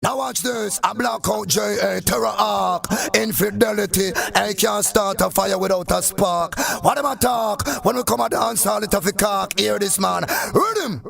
Now watch this, I block out J.A. TerraHawk, Infidelity, I can't start a fire without a spark. What am I talk? When we come at dance hall, it's a cock. Hear this man, rhythm.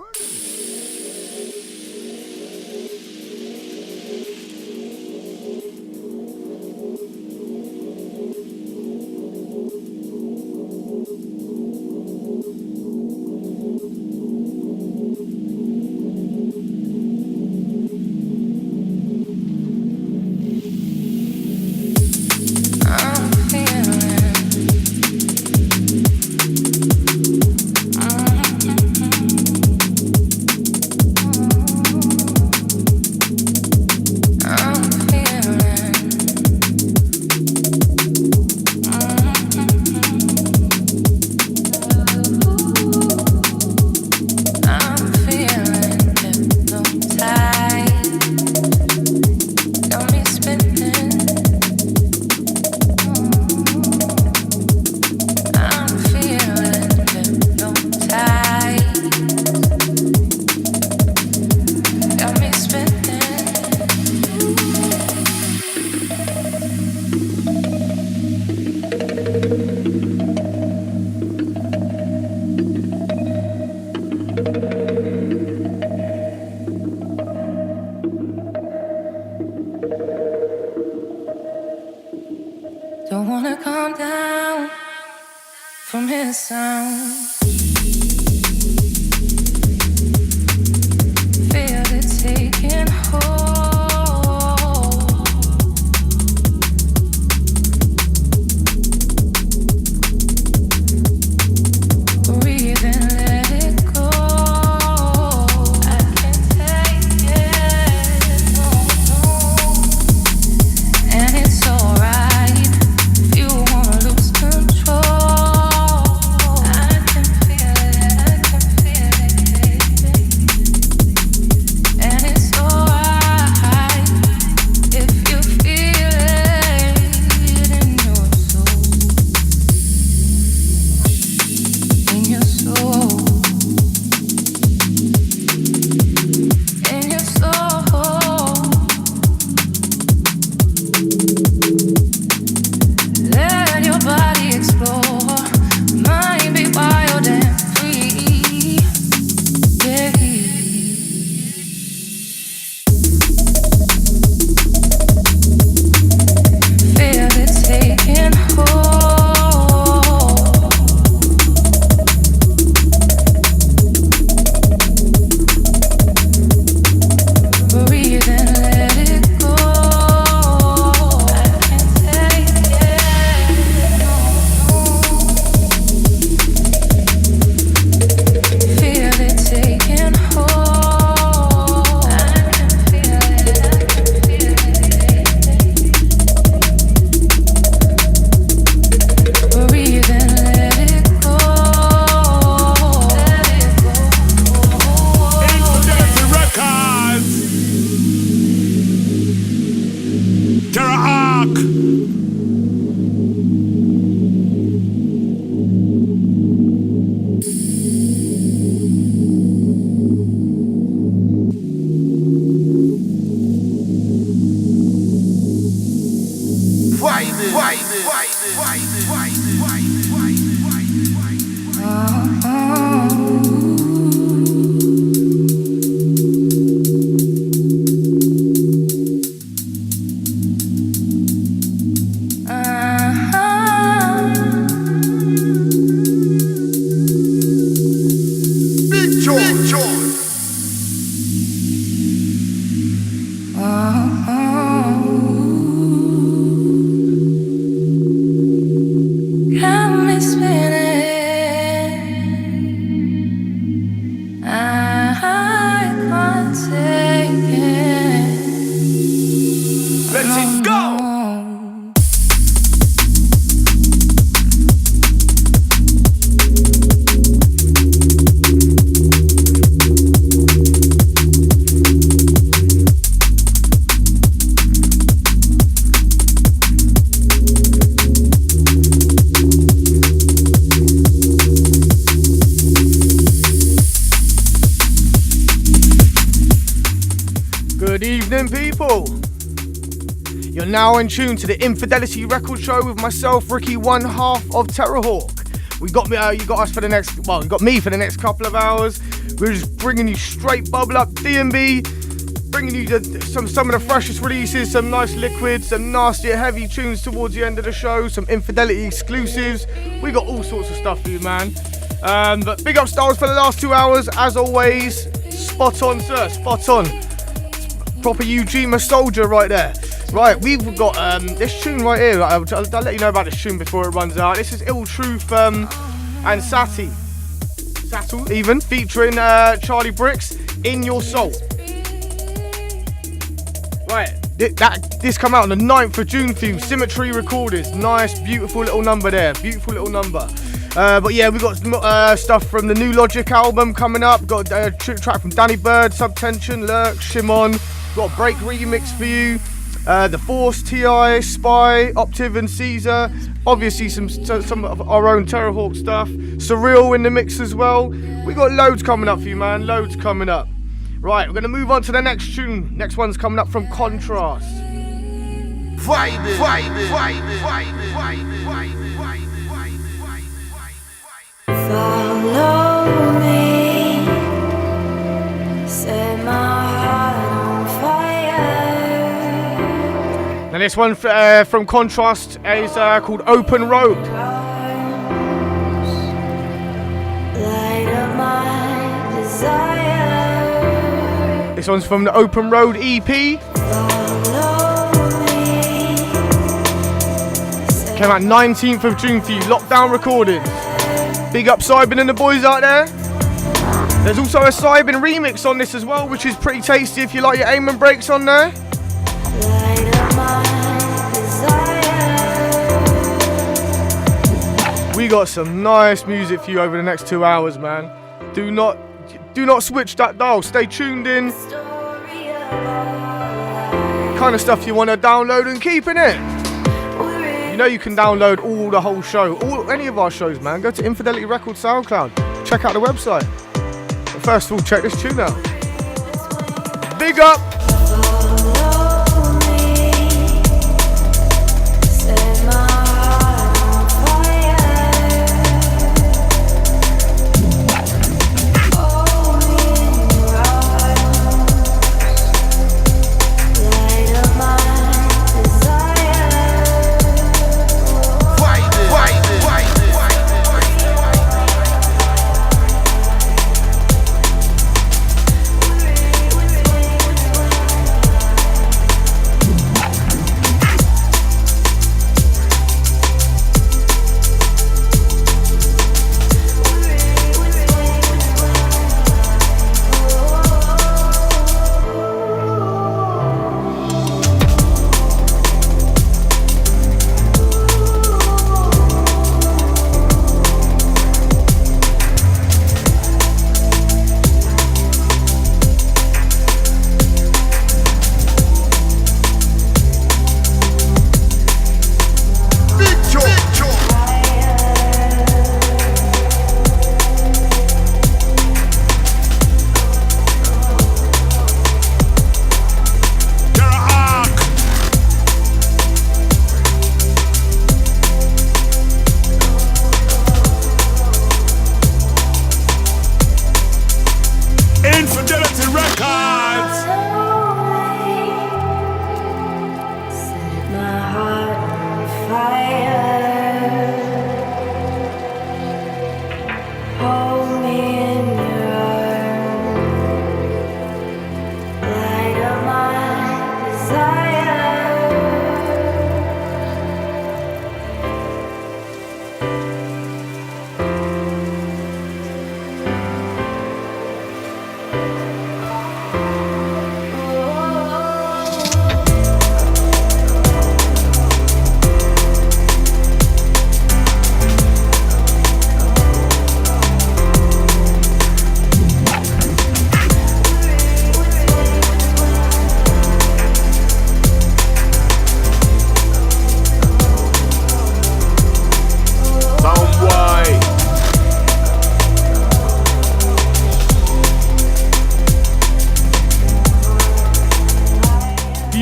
Don't wanna come down from his sound. Feel it taking hold. Breathe and let it go. I can't take it, no, no. And it's alright. people. You're now in tune to the Infidelity record show with myself, Ricky, one half of TerraHawk. You got us for the next, well, you got me for the next couple of hours. We're just bringing you straight bubble up D&B, bringing you some of the freshest releases, some nice liquids, some nasty heavy tunes towards the end of the show, some Infidelity exclusives. We got all sorts of stuff for you, man. But big up Styles for the last 2 hours, as always. Spot on, sir, spot on. Proper Ujima soldier right there. Right, we've got this tune right here. I'll let you know about this tune before it runs out. This is Ill Truth and Sattel even, featuring Charlie Bricks, In Your Soul. Right, this come out on the 9th of June for you. Symmetry Recordings. Nice, beautiful little number there. Beautiful little number. But yeah, we've got stuff from the new Logic album coming up. Got a track from Byrd, Subtension, Lurk, Shimon. Got a break remix for you. The Force, T.I, S.P.Y, Optiv and CZA. Obviously some of our own TerraHawk stuff. Surreal in the mix as well. We got loads coming up for you, man. Loads coming up. Right, we're going to move on to the next tune. Next one's coming up from Contrast. Follow me, set my heart on fire. And this one from Contrast is called Open Road. Light up my desire. This one's from the Open Road EP. Came out 19th of June for you, Lockdown Recordings. Big up Cybin and the boys out there. There's also a Cybin remix on this as well, which is pretty tasty if you like your aim and brakes on there. We got some nice music for you over the next 2 hours, man. Do not switch that dial. Stay tuned in. Kind of stuff you want to download and keep in it. You know you can download the whole show, any of our shows, man. Go to Infidelity Records SoundCloud. Check out the website. But first of all, check this tune out. Big up.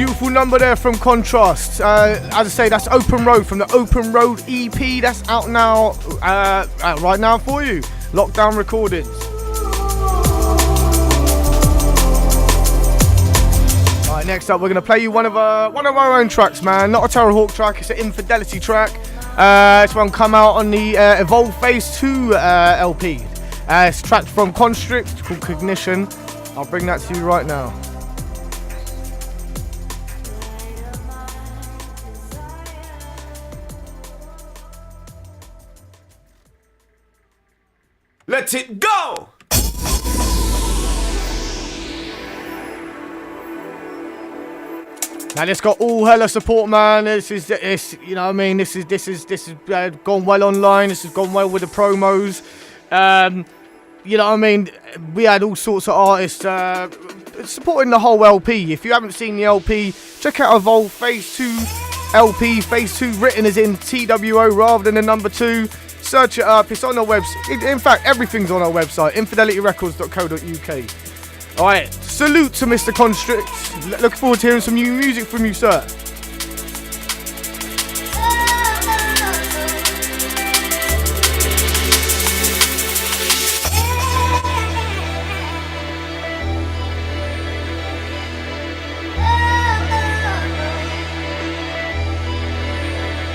Beautiful number there from Contrast. As I say, that's Open Road from the Open Road EP. That's out now, right now for you. Lockdown Recordings. Alright, next up we're gonna play you one of our own tracks, man. Not a TerraHawk track, it's an Infidelity track. This one come out on the Evolve Phase 2 LP. It's tracked from Constrict, it's called Cognition. I'll bring that to you right now. Let it go! Now this got all hella support, man. This, you know what I mean? This is gone well online. This has gone well with the promos. You know what I mean? We had all sorts of artists supporting the whole LP. If you haven't seen the LP, check out Evolve Phase 2 LP. Phase 2 written as in TWO rather than the number 2. Search it up. It's on our website. In fact, everything's on our website, infidelityrecords.co.uk. Alright, salute to Mr. Constrict. Looking forward to hearing some new music from you, sir.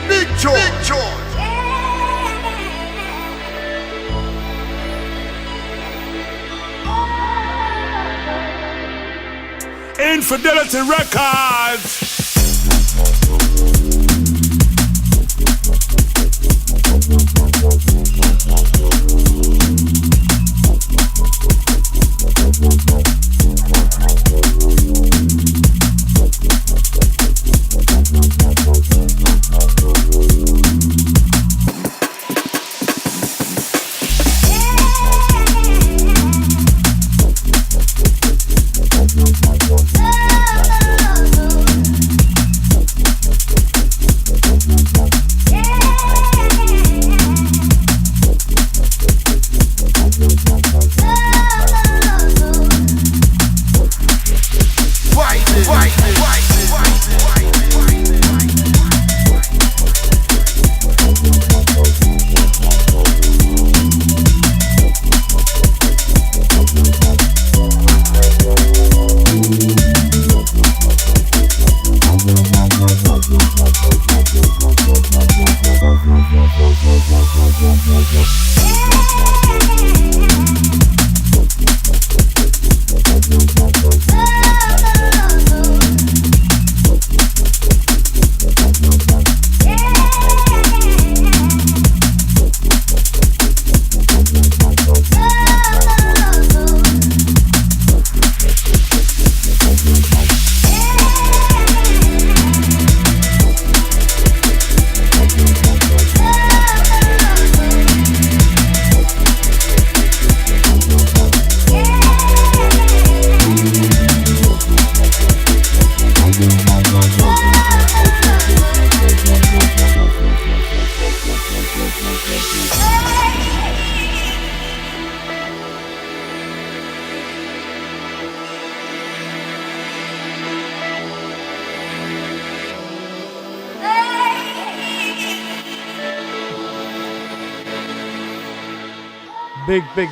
Big George. Infidelity Records.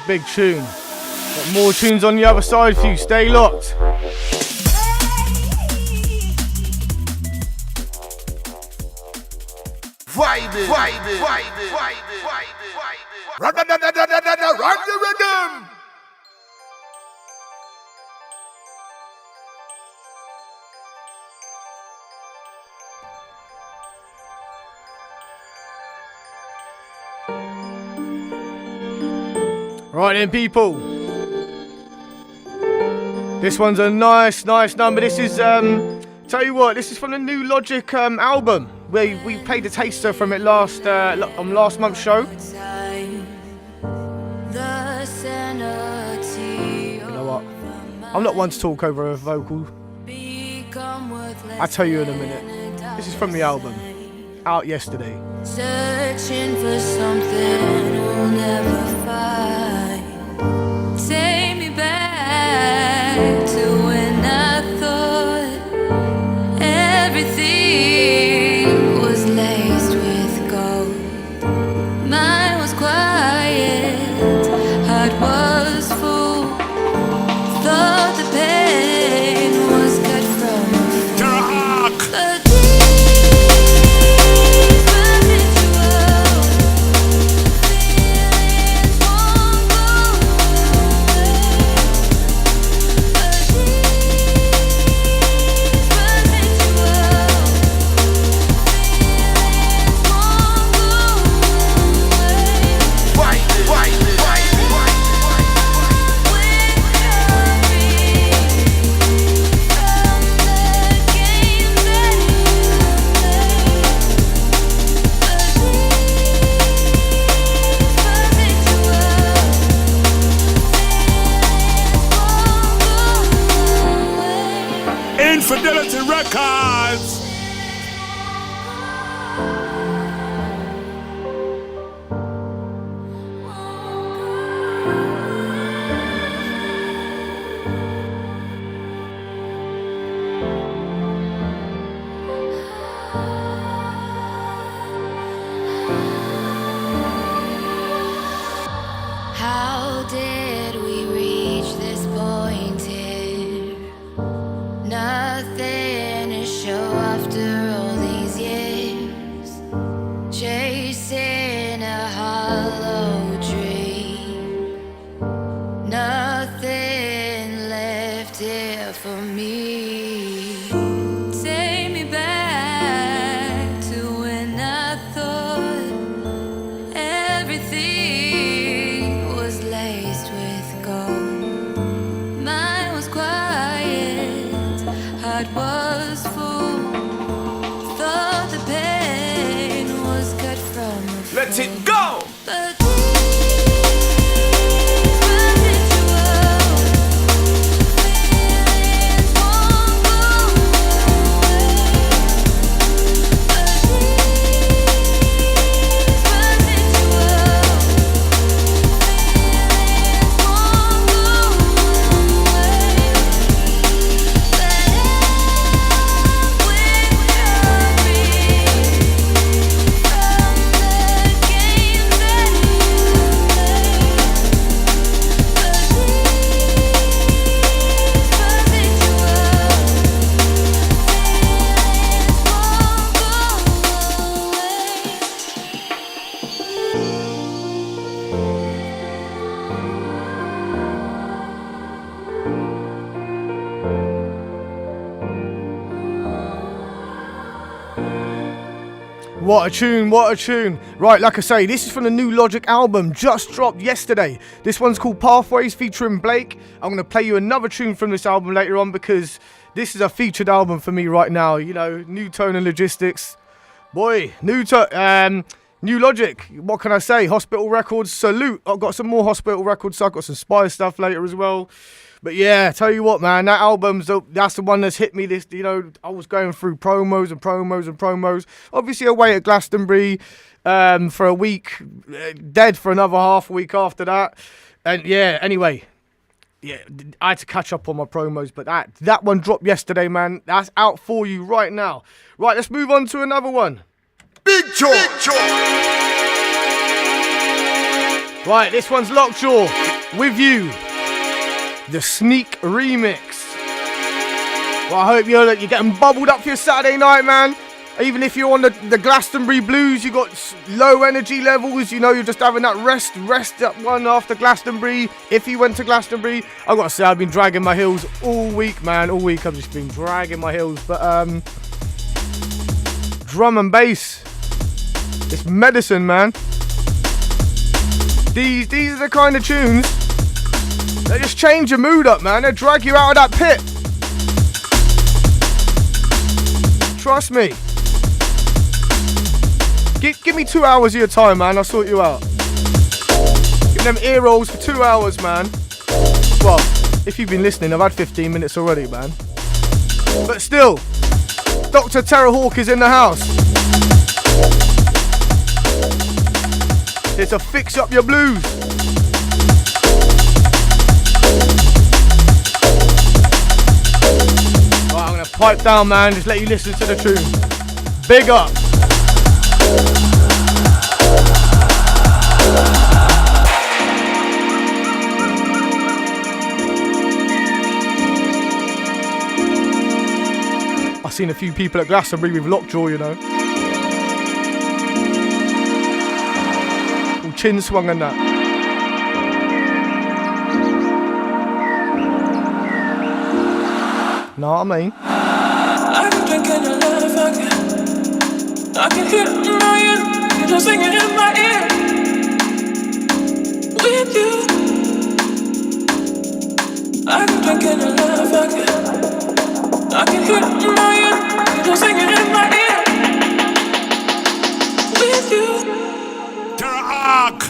Big tune. Got more tunes on the other side for you. Stay locked. Run the rhythm. Right then, people. This one's a nice number. This is, tell you what, this is from the new Logic album. We played a taster from it last month's show. You know what? I'm not one to talk over a vocal. I'll tell you in a minute. This is from the album, out yesterday. Searching for something we'll never find. Take me back to when I thought Everything was laced with gold. Mine was quiet, heart was full. Thought the pain was cut from a fool. TerraHawk. But these were rituals. Feelings won't go away. But these were rituals. Feelings won't go away. Why? Infidelity Records. How did we reach this point here? Nothing to show after all these years. Chasing a hollow dream. Nothing left here for me. Take me back to when I thought everything was laced with gold. Mine was quiet, heart was full. Thought the pain was cut from a fool. Let it go. But these were rituals. Feelings won't go away. But these were rituals. Feelings won't go away. But with your dreams from the games that you play. But these were rituals. Feelings won't go What a tune, what a tune. Right, like I say, this is from the new Logic album, just dropped yesterday. This one's called Pathways featuring Blake. I'm going to play you another tune from this album later on because this is a featured album for me right now. You know, new tone and logistics. Boy, new Logic. What can I say? Hospital Records, salute. I've got some more Hospital Records, so I've got some S.P.Y stuff later as well. But yeah, tell you what, man, that album's that's the one that's hit me. This, you know, I was going through promos. Obviously, away at Glastonbury for a week, dead for another half a week after that. And yeah, anyway, yeah, I had to catch up on my promos. But that one dropped yesterday, man. That's out for you right now. Right, let's move on to another one. Big Joe. Right, this one's Lockjaw with you. The Sneak remix. Well, I hope you're getting bubbled up for your Saturday night, man. Even if you're on the Glastonbury blues, you got low energy levels, you know, you're just having that rest up one after Glastonbury. If you went to Glastonbury, I've got to say, I've been dragging my heels all week, man. All week I've just been dragging my heels. But drum and bass, it's medicine, man. These are the kind of tunes they just change your mood up, man. They drag you out of that pit. Trust me. Give me 2 hours of your time, man. I'll sort you out. Give them ear rolls for 2 hours, man. Well, if you've been listening, I've had 15 minutes already, man. But still, Dr. TerraHawk is in the house. Here to fix up your blues. Pipe down, man. Just let you listen to the tune. Big up. I've seen a few people at Glastonbury with Lockjaw, you know. All chin swung and that. Know what I mean? I can drink in your love, I can hear it in my ear, you're just singing in my ear. With you, I can drink in your love, I can hear it in my ear, you're just singing in my ear. With you, TerraHawk.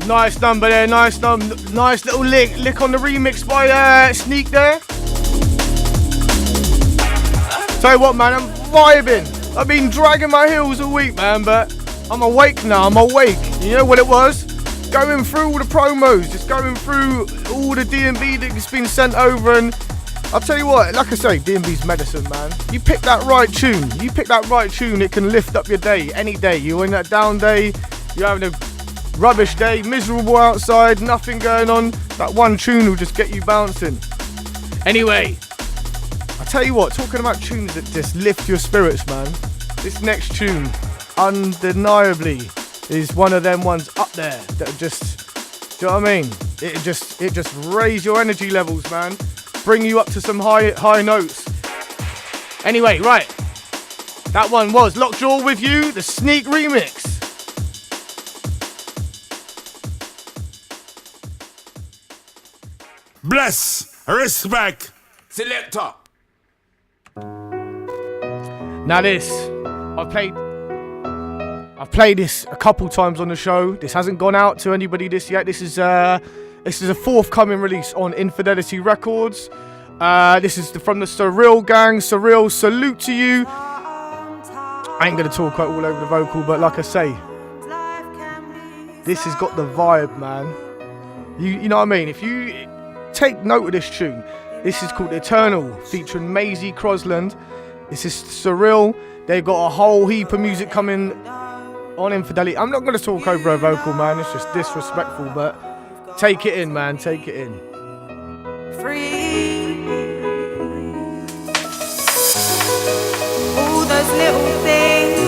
Nice number there, nice little lick on the remix by Sneak there. Tell you what, man, I'm vibing. I've been dragging my heels all week, man, but I'm awake now, I'm awake. You know what it was? Going through all the promos, just going through all the D&B that's been sent over, and I'll tell you what, like I say, D&B's medicine, man. You pick that right tune, it can lift up your day, any day. You're in that down day, you're having a rubbish day, miserable outside, nothing going on, that one tune will just get you bouncing. Anyway, I tell you what, talking about tunes that just lift your spirits, man, this next tune undeniably is one of them ones up there that just, do you know what I mean? It just raise your energy levels, man, bring you up to some high notes. Anyway, right, that one was Lockjaw with You, the Sneak remix. Bless, respect, selector. Now this, I've I've played this a couple times on the show. This hasn't gone out to anybody this yet. This is a forthcoming release on Infidelity Records. This is from the Surreal gang. Surreal, salute to you. I ain't gonna talk all over the vocal, but like I say, this has got the vibe, man. You know what I mean? If you take note of this tune, this is called Eternal, featuring Maisie Crosland. This is Surreal. They've got a whole heap of music coming on Infidelity. I'm not gonna talk over a vocal, man. It's just disrespectful, but take it in, man. Take it in. Free. All those little things,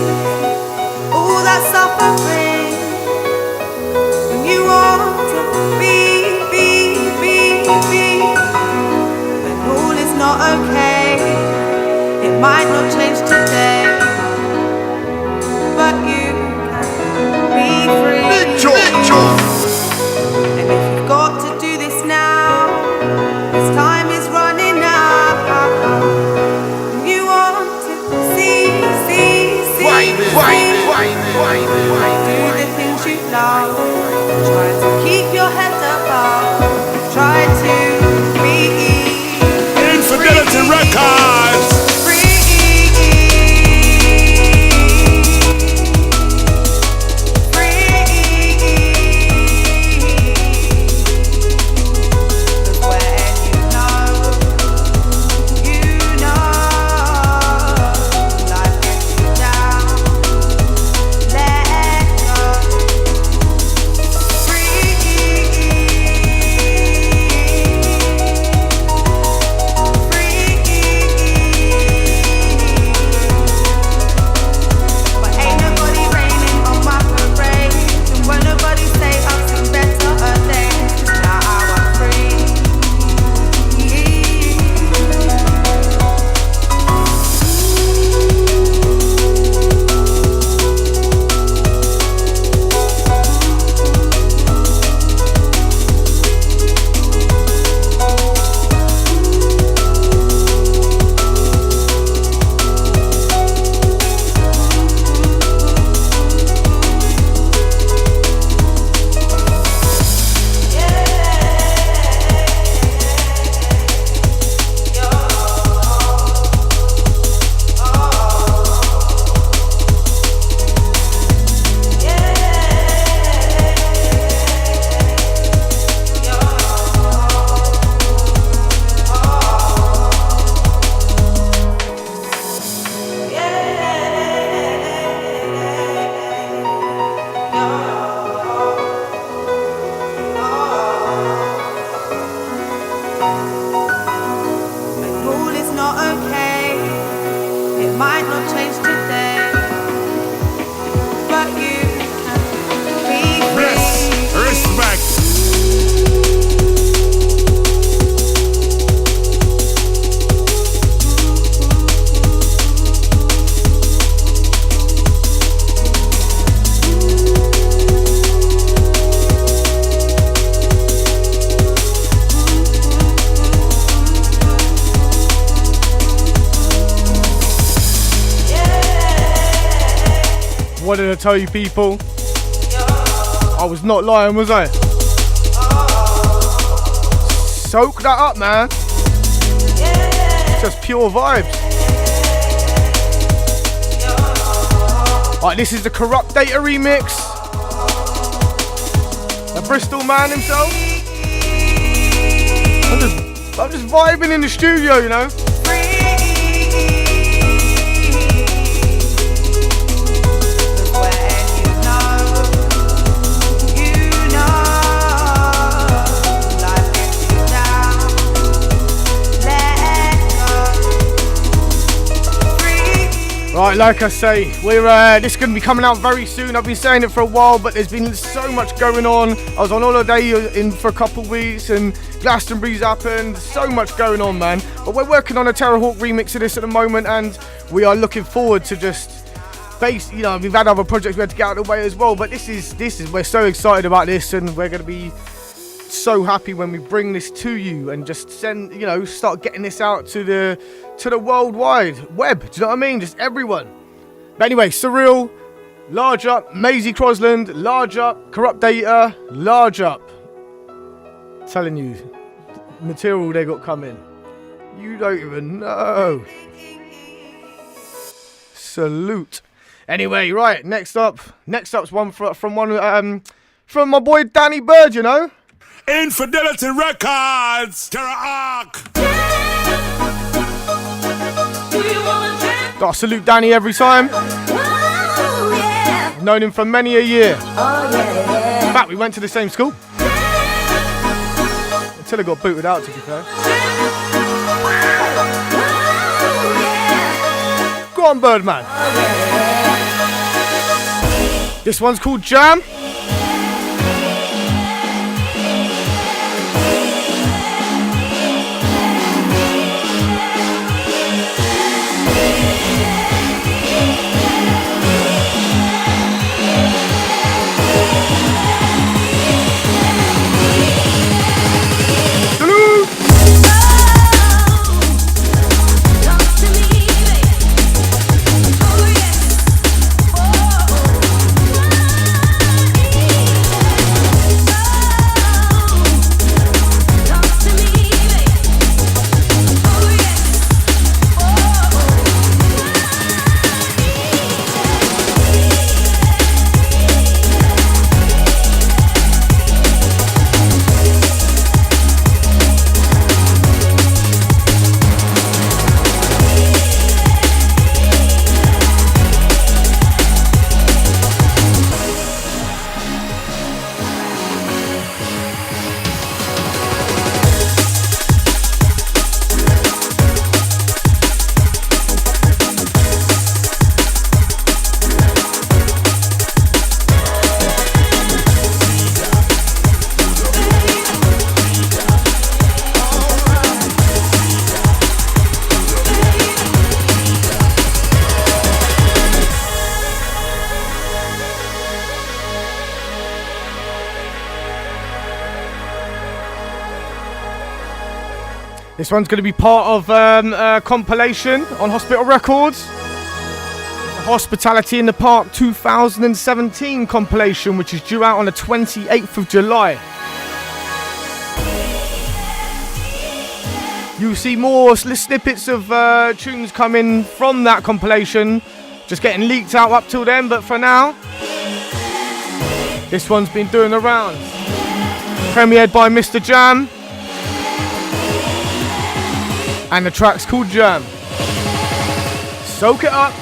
all that suffering. When you want to be, and all is not okay. It might not change today, but you can be free. And if you've got to do this now, this time is running out. You want to see, do the things you love. Try to keep your head above. Try to be Infidelity Records. What did I tell you, people? I was not lying, was I? Soak that up, man. Just pure vibes. Alright, this is the Corrupt Data remix. The Bristol man himself. I'm just vibing in the studio, you know. Right, like I say, this is going to be coming out very soon. I've been saying it for a while, but there's been so much going on. I was on holiday for a couple of weeks, and Glastonbury's happened. So much going on, man. But we're working on a TerraHawk remix of this at the moment, and we are looking forward to just we've had other projects we had to get out of the way as well. But this is we're so excited about this, and we're going to be so happy when we bring this to you and just start getting this out to the worldwide web. Do you know what I mean? Just everyone. But anyway, Surreal, Large up. Maisie Crosland, large up. Corrupt Data, large up. Telling you, material they got coming. You don't even know. Salute. Anyway, right, next up's one from my boy Danny Byrd, you know? Infidelity Records, TerraHawk. Gotta salute Danny every time. Known him for many a year. In fact, we went to the same school. Until I got booted out, to be fair. Go on, Birdman. This one's called Jam. This one's going to be part of a compilation on Hospital Records. The Hospitality in the Park 2017 compilation, which is due out on the 28th of July. You'll see more snippets of tunes coming from that compilation, just getting leaked out up till then, but for now, this one's been doing the rounds. Premiered by Mr. Jam. And the track's called Jam. Soak it up.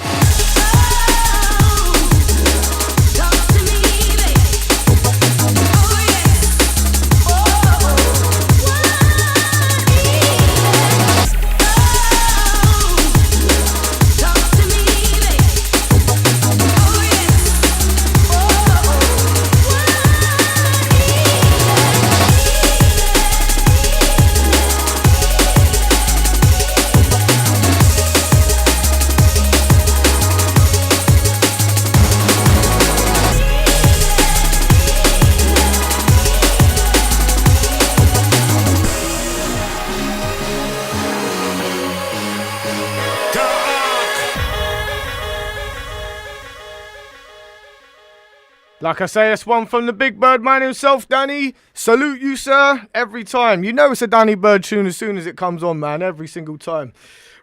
Like I say, that's one from the big Byrd man himself, Danny. Salute you, sir, every time. You know it's a Danny Byrd tune as soon as it comes on, man, every single time.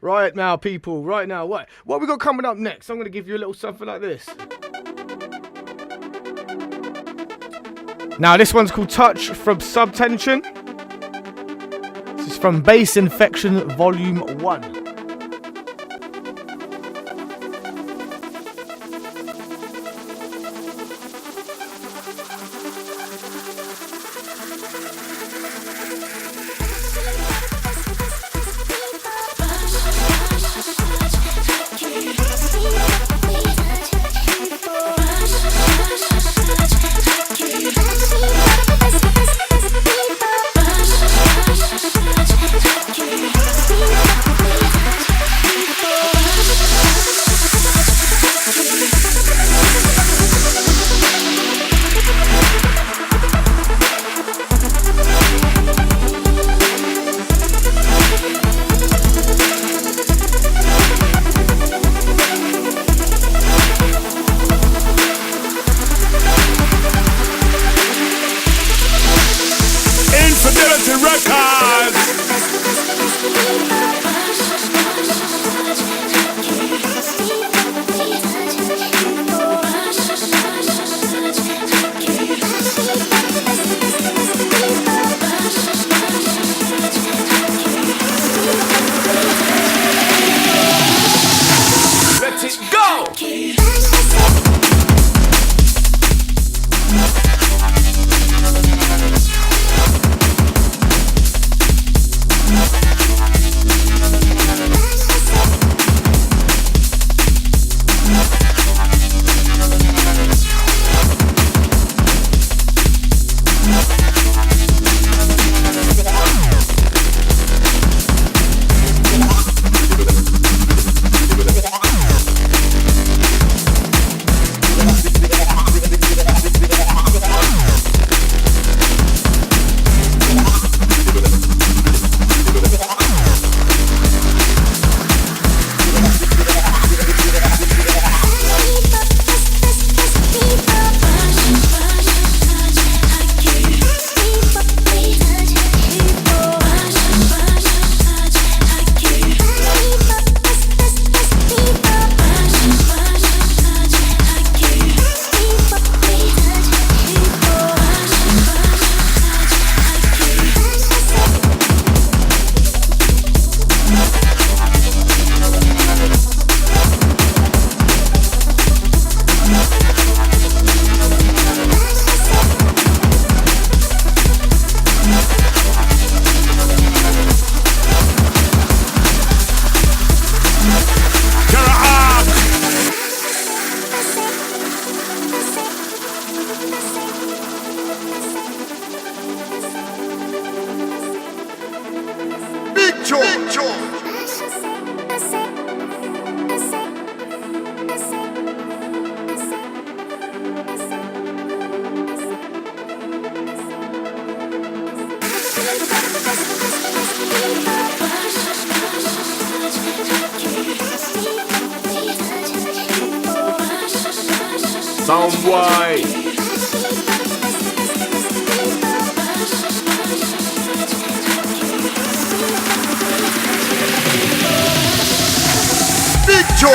Right now, people, right now, what we got coming up next? I'm going to give you a little something like this. Now, this one's called Touch from Subtension. This is from Bass Infection Volume 1. Records. Let it go. Soundboy. Big Joe.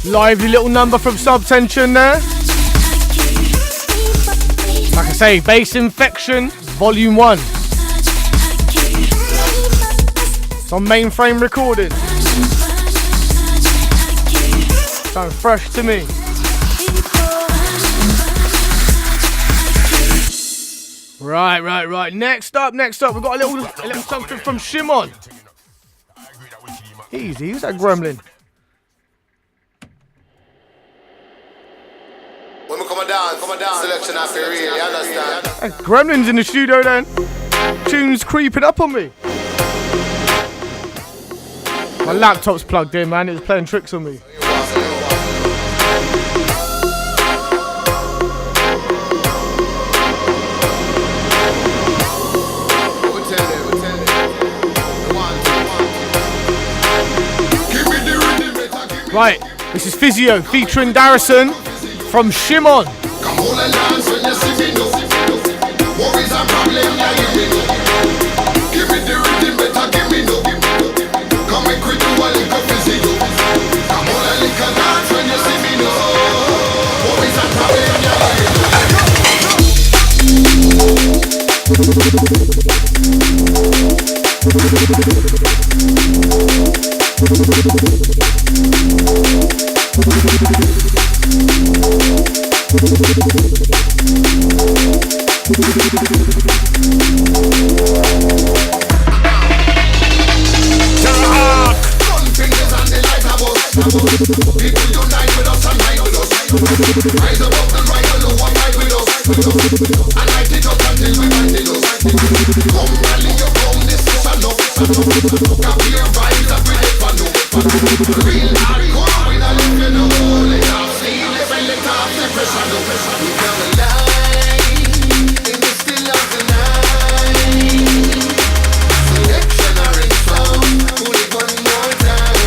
Lively little number from Subtension there. Like I say, Bass Infection, Volume 1. It's on Mainframe Recording. Sounds fresh to me. Right. Next up, we've got a little something from Shimon. Easy, who's that gremlin? When we come down, selection after real, you understand? Hey, gremlin's in the studio then. Tune's creeping up on me. My laptop's plugged in, man. It's playing tricks on me. Right, this is Physio featuring Darrison from Shimon. Come hold a dance when you see me, no. Worries and problems, yeah, give me no. Give me the rhythm, better give me no. Come and quit you a little physio. Come hold a little dance when you see me, no. Worries and problems, yeah, give me TerraHawk. Gun fingers and the light above. People unite with us and ride with us. Rise above the right and low and ride with us. And light it up until we find it us. Come rally your come, this is enough. Can be your vibes that we live for no. Real hardcore, we not live in the hole. Let off sleep, let off the pressure no. We come alive in the still of the night. Selection or in sound, pull it one more time.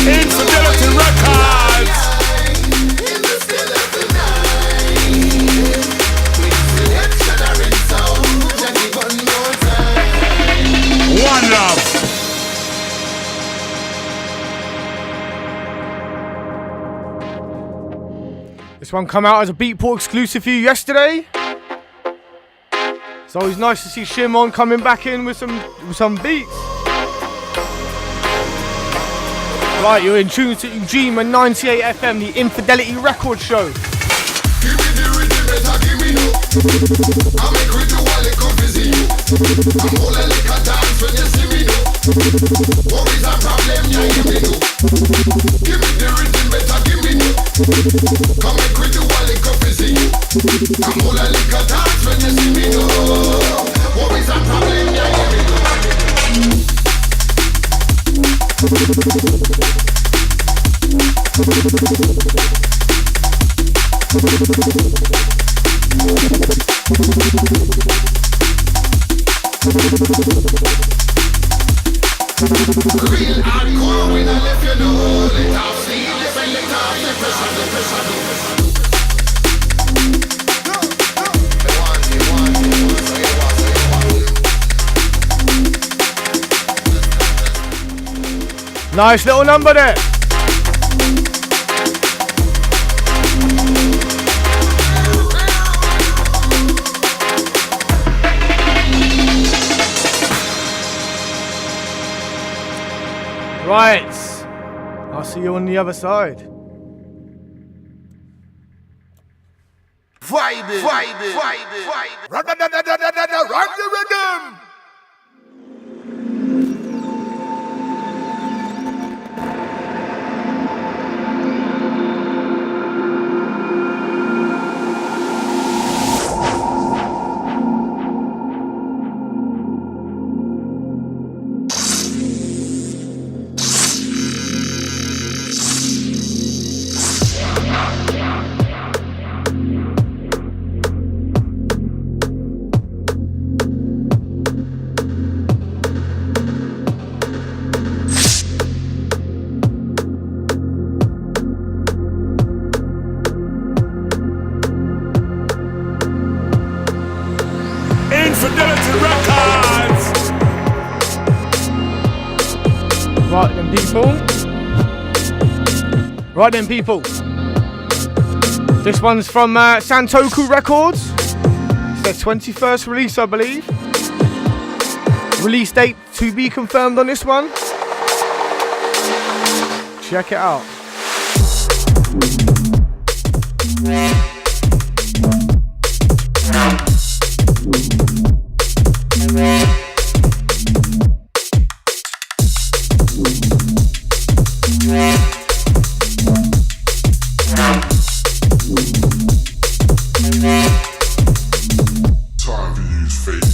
Infidelity Records. In the still of the night. With selection or in sound, just give one more time. One love. This one come out as a Beatport exclusive for you yesterday. It's always nice to see Shimon coming back in with some beats. Right, you're in tune to Ujima 98FM, the Infidelity record show. Give me the rhythm, better give me no. I make with you while it come visit you. I'm all a lick a dance when you see me no. Worries and problem, yeah, give me no. Give me the rhythm, better give me no. Come make with you while it come visit you. I'm all a lick a dance when you see me no. Worries and problem, yeah, give me no. Real hardcore, we not left you know. Let off sleep, let off the pressure, the pressure, the pressure. Nice little number there. Right, I'll see you on the other side. Vibe, vibe, vibe, vibe. Rock the rhythm. Infidelity Records. Right then, people. Right then, people. This one's from Santoku Records. It's their 21st release, I believe. Release date to be confirmed on this one. Check it out. Time to use faith.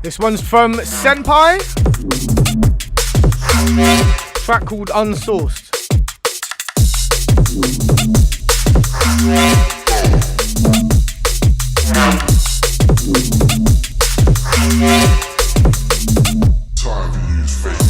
This one's from S.P.Y. Track called Unsourced. Time to use faith.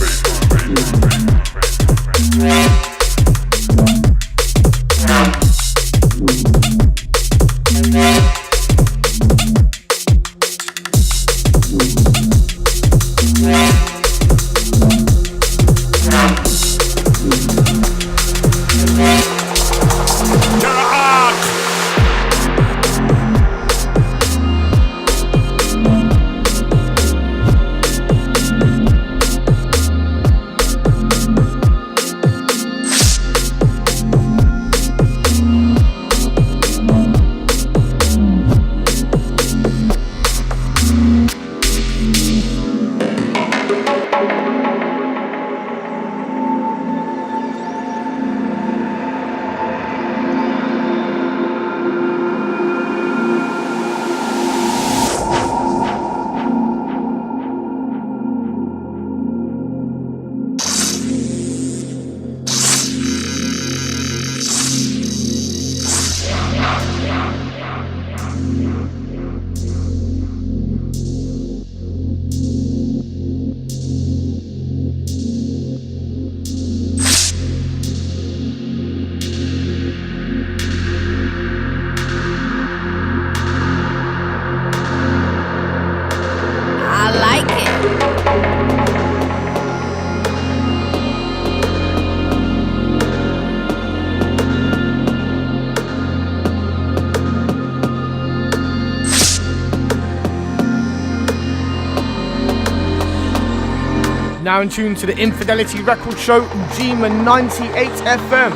Now in tune to the Infidelity record show, Ujima 98FM.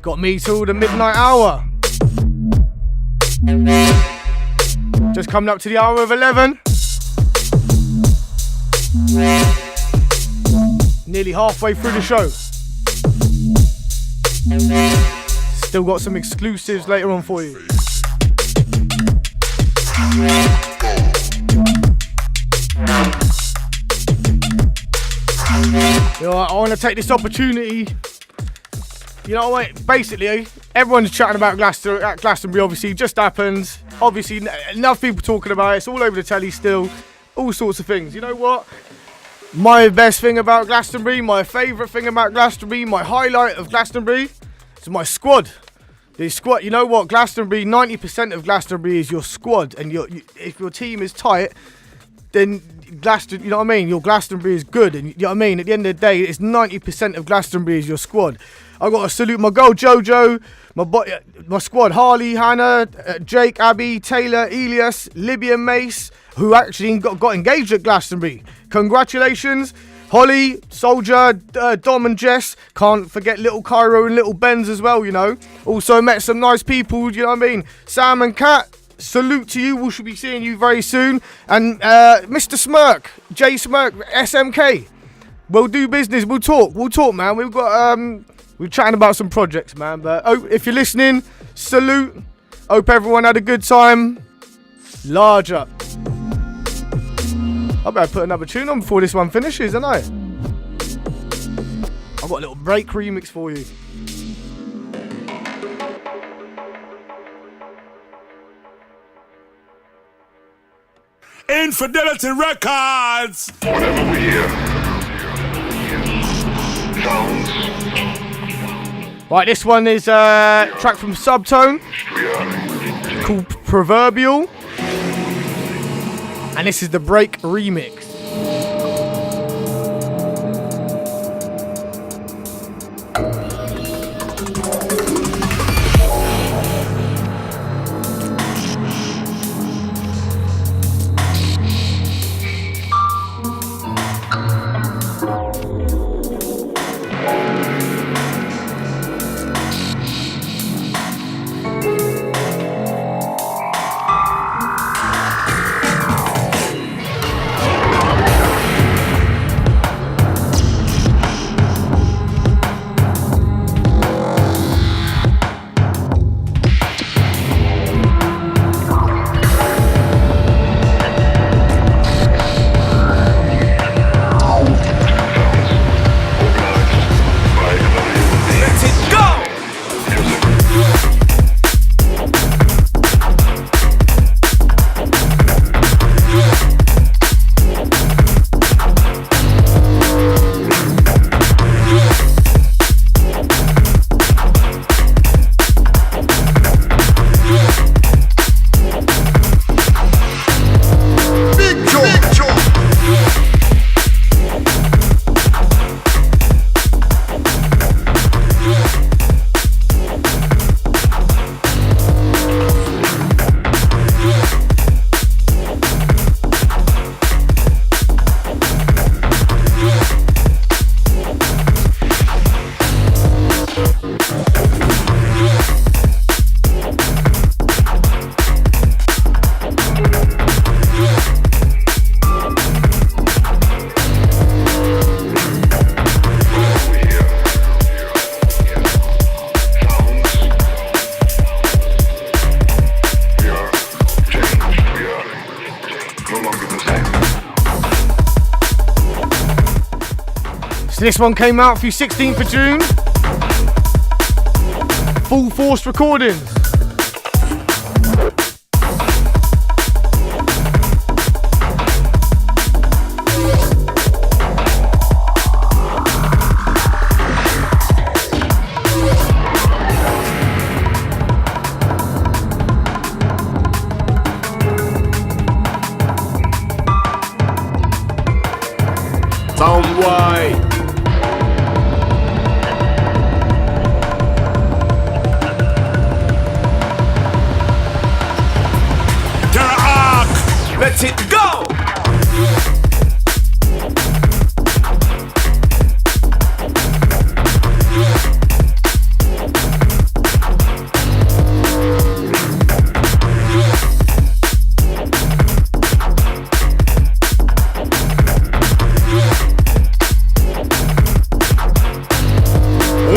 Got me till the midnight hour. Just coming up to the hour of 11. Nearly halfway through the show. Still got some exclusives later on for you. You know, I want to take this opportunity. You know what? Basically, everyone's chatting about Glastonbury. Obviously, it just happened. Obviously, enough people talking about it. It's all over the telly still. All sorts of things. You know what? My best thing about Glastonbury, my favourite thing about Glastonbury, my highlight of Glastonbury is my squad. The squad. You know what? Glastonbury, 90% of Glastonbury is your squad, and if your team is tight, then Glastonbury, you know what I mean? Your Glastonbury is good, and you know what I mean? At the end of the day, it's 90% of Glastonbury is your squad. I got to salute my girl Jojo, my squad, Harley, Hannah, Jake, Abby, Taylor, Elias, Libya, Mace, who actually got engaged at Glastonbury. Congratulations. Holly, Soldier, Dom and Jess. Can't forget little Cairo and little Benz as well, you know. Also met some nice people, you know what I mean? Sam and Kat, salute to you. We should be seeing you very soon. And Mr. Smirk, J Smirk, SMK. We'll do business. We'll talk, man. We've got we're chatting about some projects, man. But if you're listening, salute. Hope everyone had a good time. Large up. I better put another tune on before this one finishes, ain't I? I've got a little break remix for you. Infidelity Records. Whatever we hear, sounds. Right, this one is a track from Subtone called Proverbial. And this is the break remix. This one came out for you 16th of June. Full Force Recordings. Soundway. Let it go!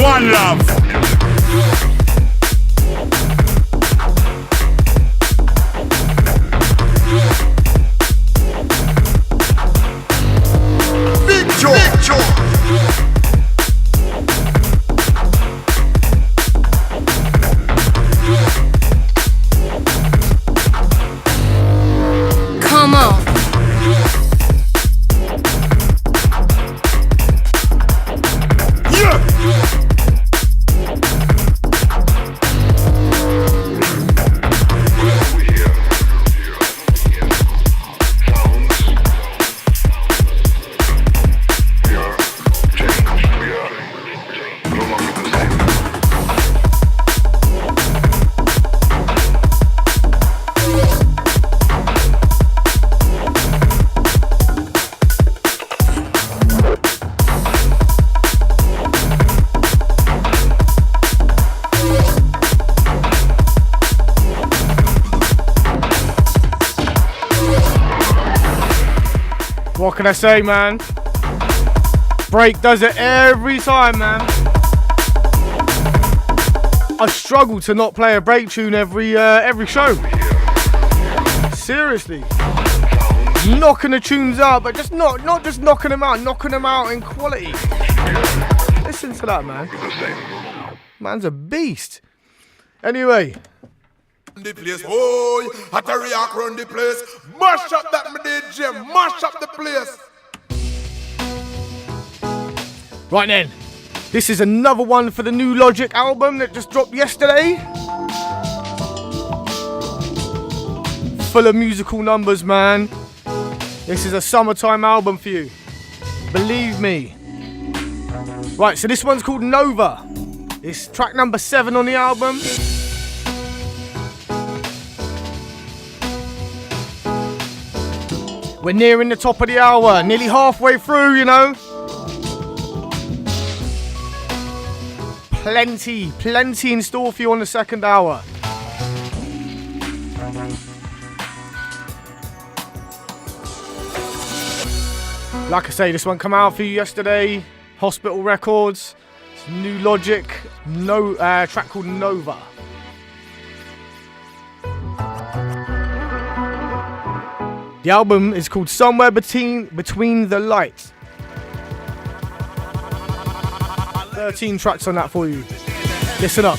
One love. What can I say, man? Break does it every time, man. I struggle to not play a break tune every show. Seriously. Knocking the tunes out, but just not just knocking them out in quality. Listen to that, man. Man's a beast. Anyway. The place, oh, TerraHawk run the place. Mash up that me DJ, mash up the place. Right then, this is another one for the new Logic album that just dropped yesterday. Full of musical numbers, man. This is a summertime album for you. Believe me. Right, so this one's called Nova. It's track number 7 on the album. We're nearing the top of the hour, nearly halfway through, you know. Plenty in store for you on the second hour. Like I say, this one came out for you yesterday. Hospital Records. It's new Logic. Track called Nova. The album is called Somewhere Between the Lights. 13 tracks on that for you. Listen up.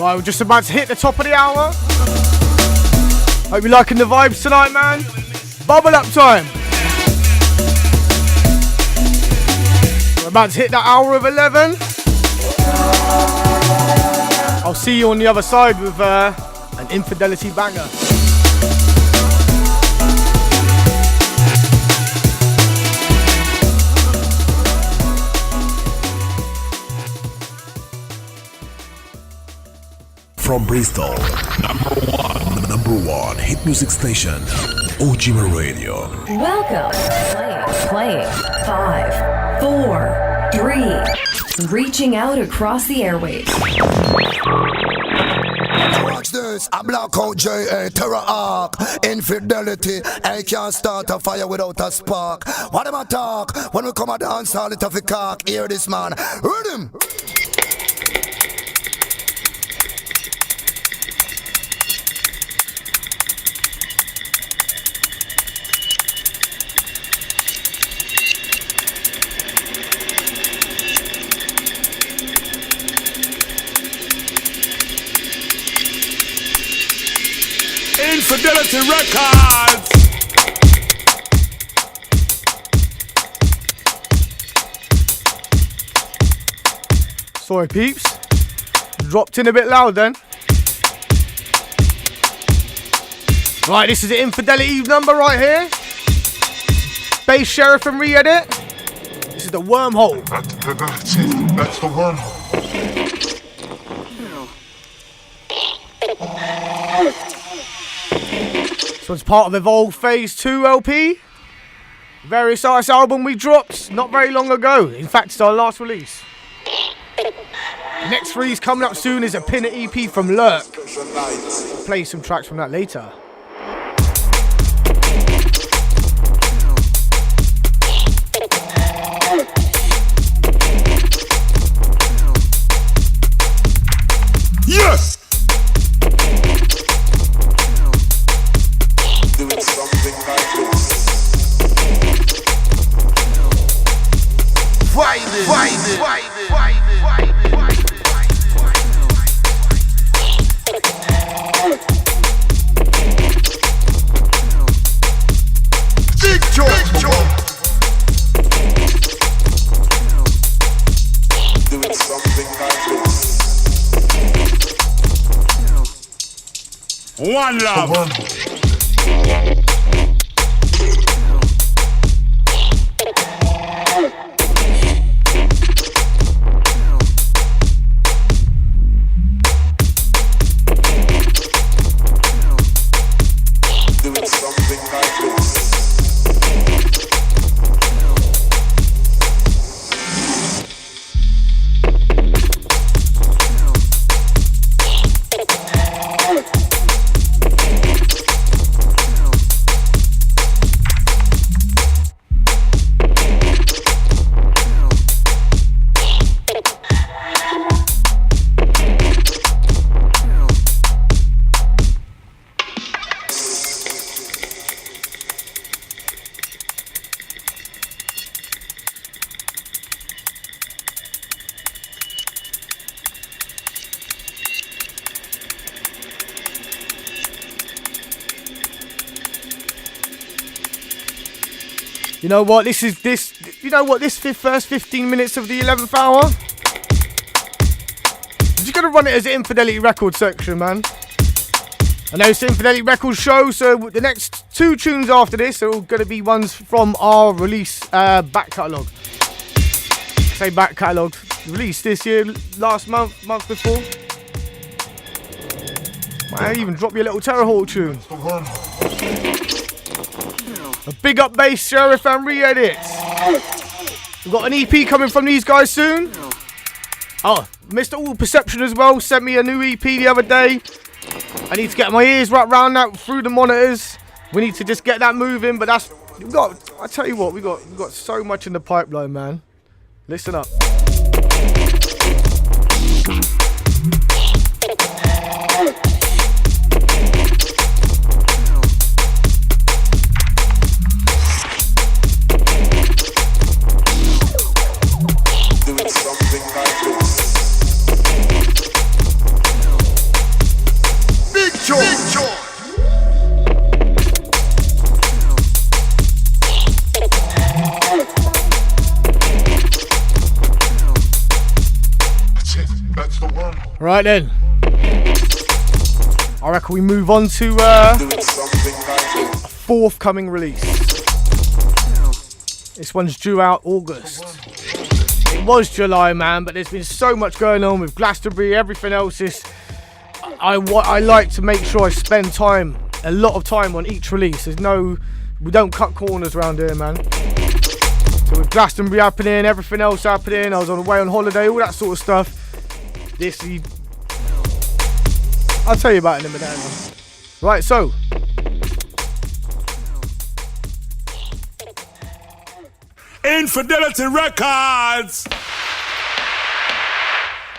Right, we're just about to hit the top of the hour. Hope you're liking the vibes tonight, man. Bubble up time. We're about to hit that hour of 11. I'll see you on the other side with an Infidelity banger. From Bristol, number one hit music station, Ujima Radio. Welcome. Playing 5, 4, 3. Reaching out across the airwaves. Watch this, I block out J.A. TerraHawk, Infidelity. I can't start a fire without a spark. What am I talk? When we come at dance, all it off a cock. Hear this man, rhythm. Infidelity Records. Sorry, peeps. Dropped in a bit loud then. Right, this is the Infidelity number right here. Bass Sheriff and re-edit. This is the Wormhole. That's it. That's the wormhole. So it's part of Evolve Phase 2 LP. Various artists album we dropped not very long ago. In fact, it's our last release. Next release coming up soon is a Pinner EP from Lurk. I'll play some tracks from that later. Yes! One love. You know what? This first 15 minutes of the 11th hour. I'm just gonna run it as an Infidelity Records section, man. I know it's an Infidelity Records show, so the next 2 tunes after this are all gonna be ones from our release back catalogue. Say back catalogue. Released this year, last month before. Might even drop you a little TerraHawk tune. A big up Bass Sheriff and re-edits. We've got an EP coming from these guys soon. Oh, Mr. All Perception as well sent me a new EP the other day. I need to get my ears wrapped around that through the monitors. We need to just get that moving, but I tell you what, we got so much in the pipeline, man. Listen up. That's the one. Right then. I reckon we move on to a forthcoming release. This one's due out August. It was July, man, but there's been so much going on with Glastonbury, everything else. I like to make sure I spend time, a lot of time on each release. We don't cut corners around here, man. So with Glastonbury happening, everything else happening, I was on the way on holiday, all that sort of stuff. I'll tell you about it in a minute. Right, so. Infidelity Records!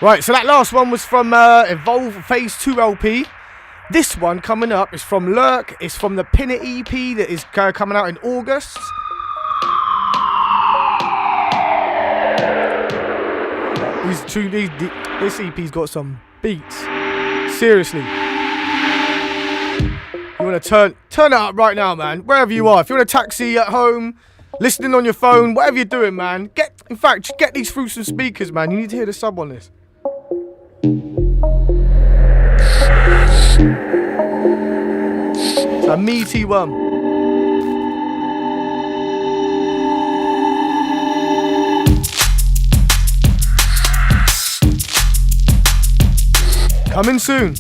Right, so that last one was from Evolve Phase 2 LP. This one coming up is from Lurk. It's from the Pinner EP that is coming out in August. This EP's got some beats. Seriously. You want to turn it up right now, man. Wherever you are. If you're in a taxi, at home, listening on your phone, whatever you're doing, man. In fact, just get these through some speakers, man. You need to hear the sub on this. It's a meaty one. Coming soon.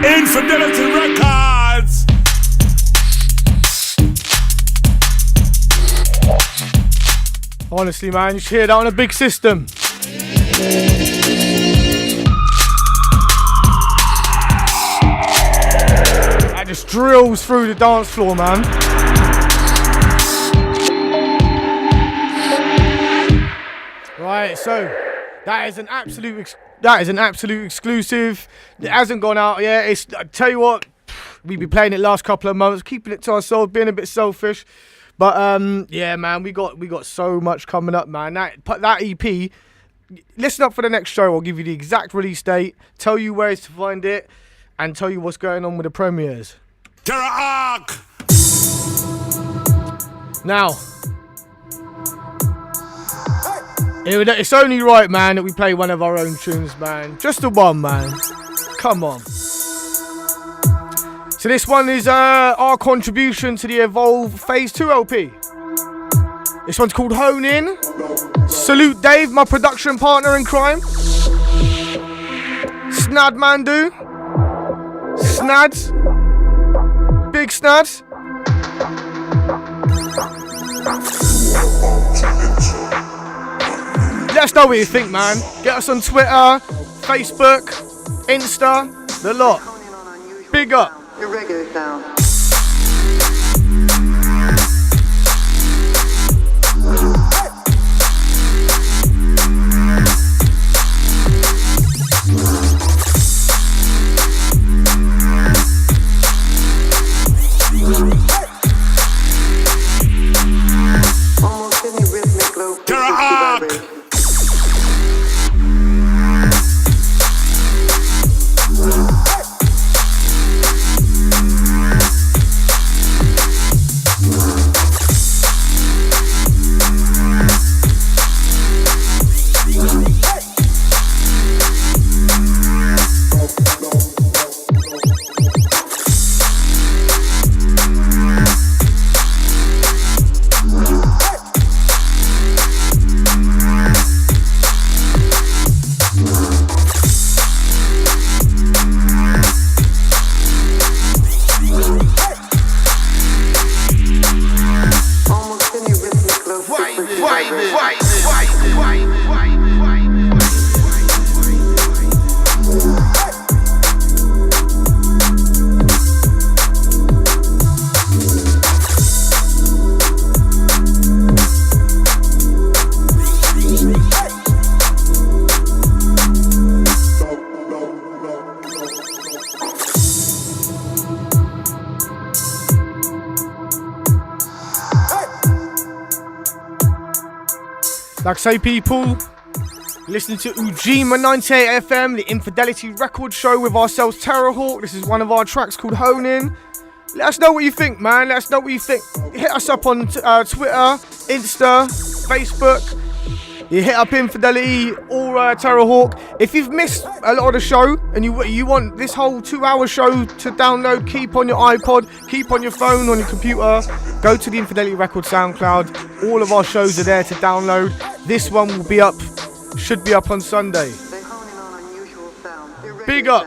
Infidelity Records. Honestly, man, you should hear that on a big system. That just drills through the dance floor, man. Right, so that is an absolute exclusive. It hasn't gone out yet. I tell you what, we've been playing it last couple of months, keeping it to ourselves, being a bit selfish. But yeah, man, we got so much coming up, man. That EP. Listen up for the next show. I'll give you the exact release date, tell you where to find it, and tell you what's going on with the premieres. TerraHawk. Now, it's only right, man, that we play one of our own tunes, man. Just the one, man. Come on. So this one is our contribution to the Evolve Phase 2 LP. This one's called Hone In. Salute Dave, my production partner in crime. Snad Mandu. Snads. Big Snads. Let us know what you think, man. Get us on Twitter, Facebook, Insta, the lot. Big up. Irregular sound. Like I say, people, listening to Ujima 98FM, the Infidelity record show with ourselves, TerraHawk. This is one of our tracks called Hone In. Let us know what you think, man. Let us know what you think. Hit us up on Twitter, Insta, Facebook. You hit up Infidelity or TerraHawk. If you've missed a lot of the show and you want this whole 2-hour show to download, keep on your iPod, keep on your phone, on your computer, go to the Infidelity Record SoundCloud. All of our shows are there to download. This one will be up, should be up on Sunday. Big up.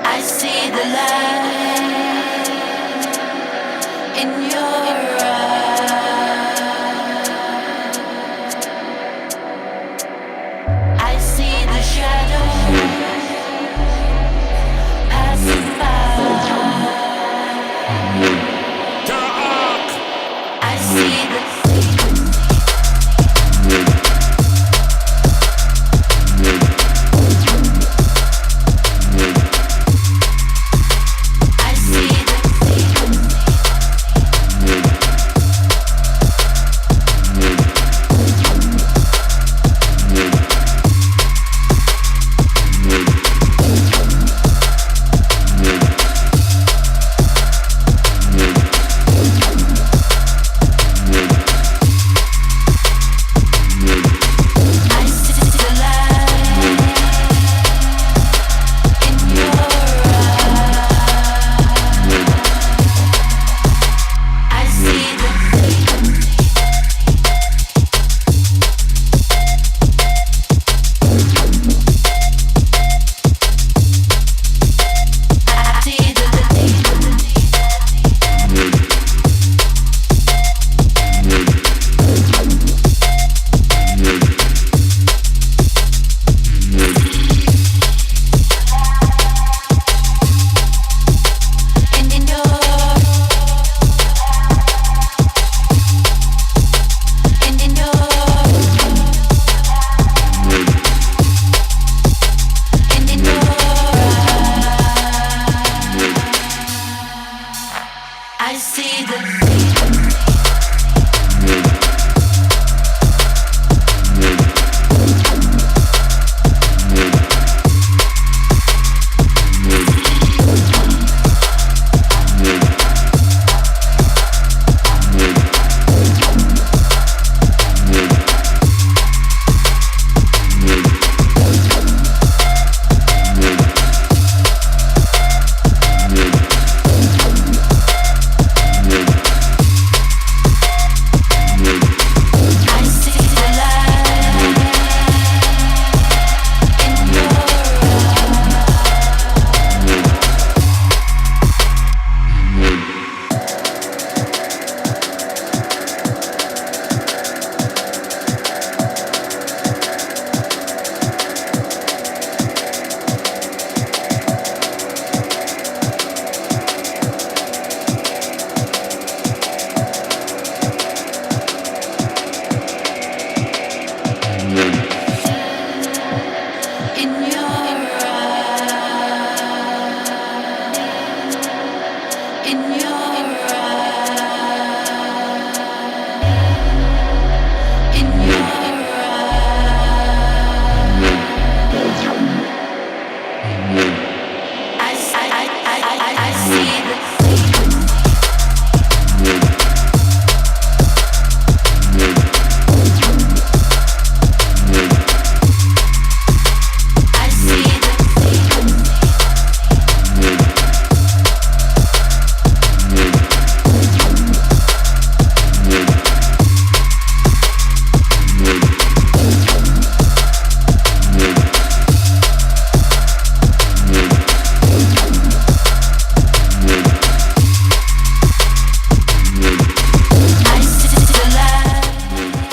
I see the light in your eyes.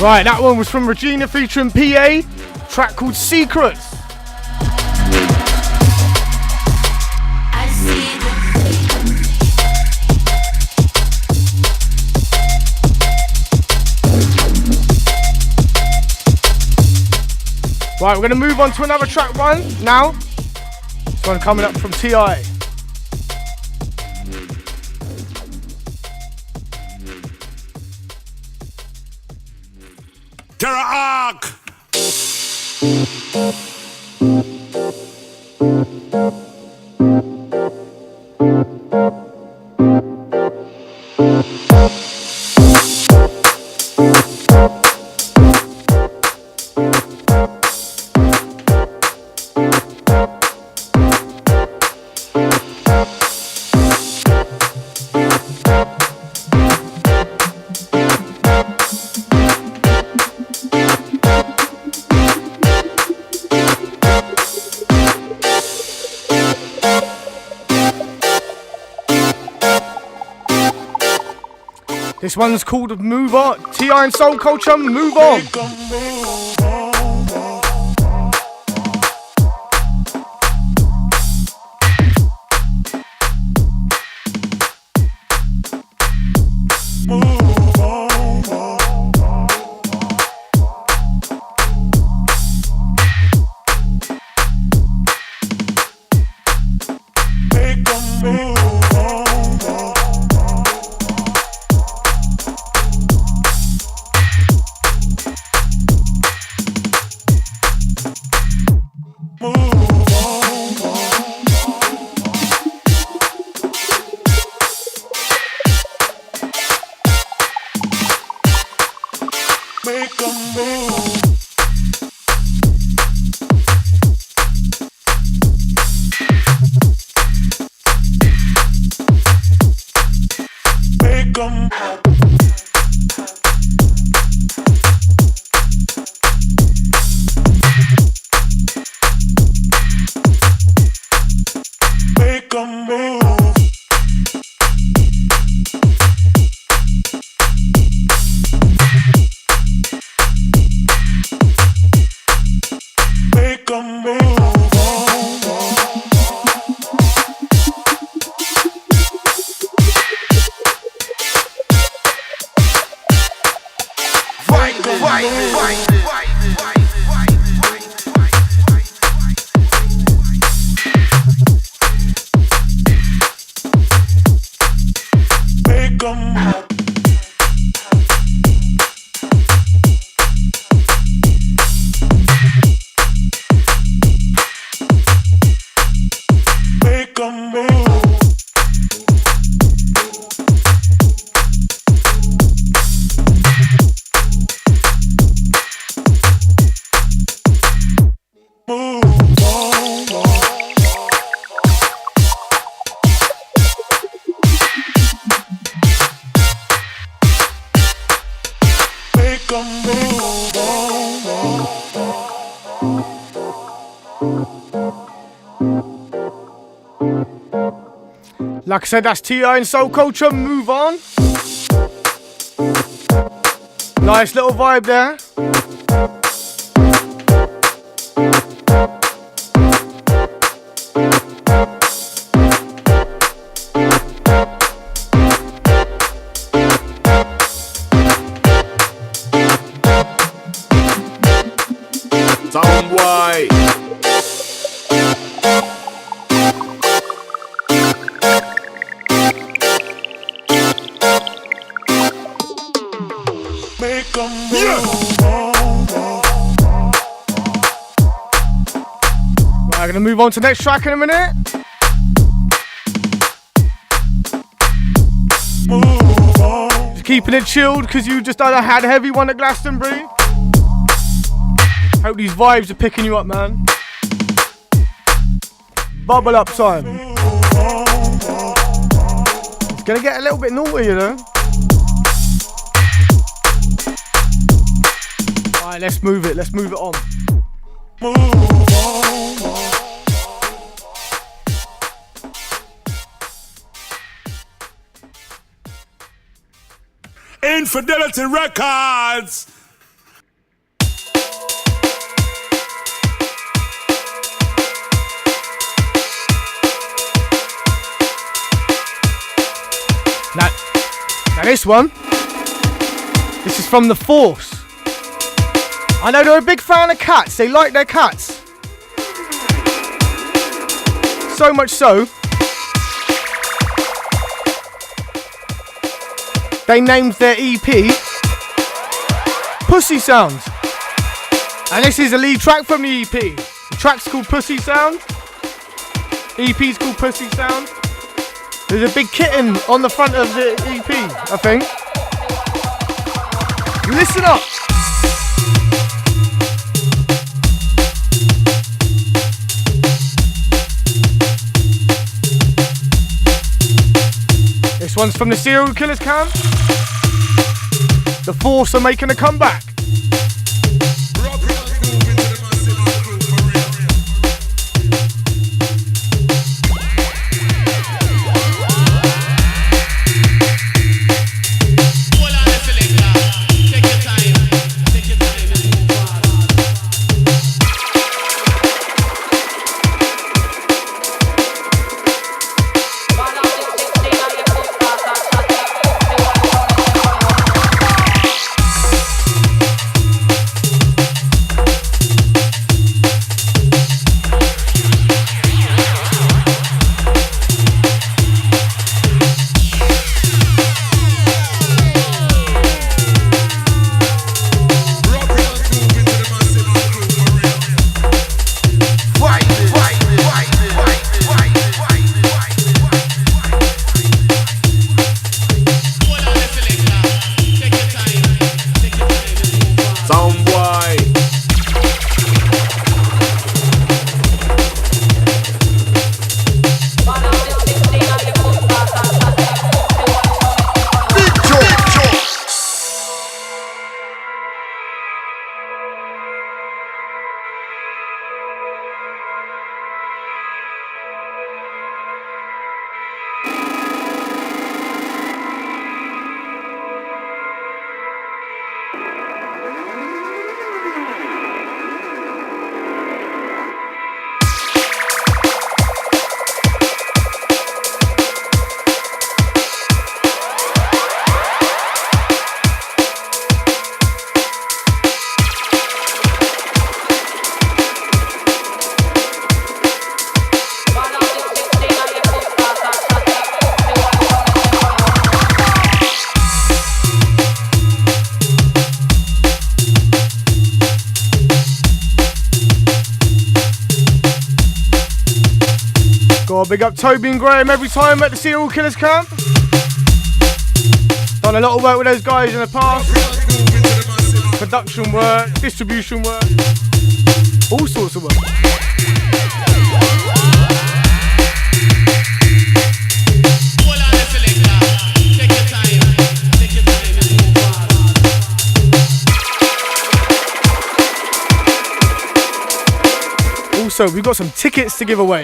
Right, that one was from Regina featuring PA, track called Secrets. Right, we're going to move on to another track one now. This one coming up from T.I. TerraHawk. This one's called Move On. T.I. and Soul Culture, Move On. Like I said, that's T.I. and Soul Culture, Move On. Nice little vibe there. Soundboy. Right, gonna move on to the next track in a minute. Just keeping it chilled because you just had a heavy one at Glastonbury. Hope these vibes are picking you up, man. Bubble up time. It's gonna get a little bit naughty, you know. Alright, let's move it on. Infidelity Records. Now this one, this is from The Force. I know they're a big fan of cats. They like their cats. So much so, they named their EP Pussy Sounds. And this is the lead track from the EP. The track's called Pussy Sound. EP's called Pussy Sound. There's a big kitten on the front of the EP, I think. Listen up. This one's from the Serial Killers camp. The Force are making a comeback. Big up Toby and Graham every time at the Serial Killers camp. Done a lot of work with those guys in the past. Production work, distribution work, all sorts of work. Also, we've got some tickets to give away.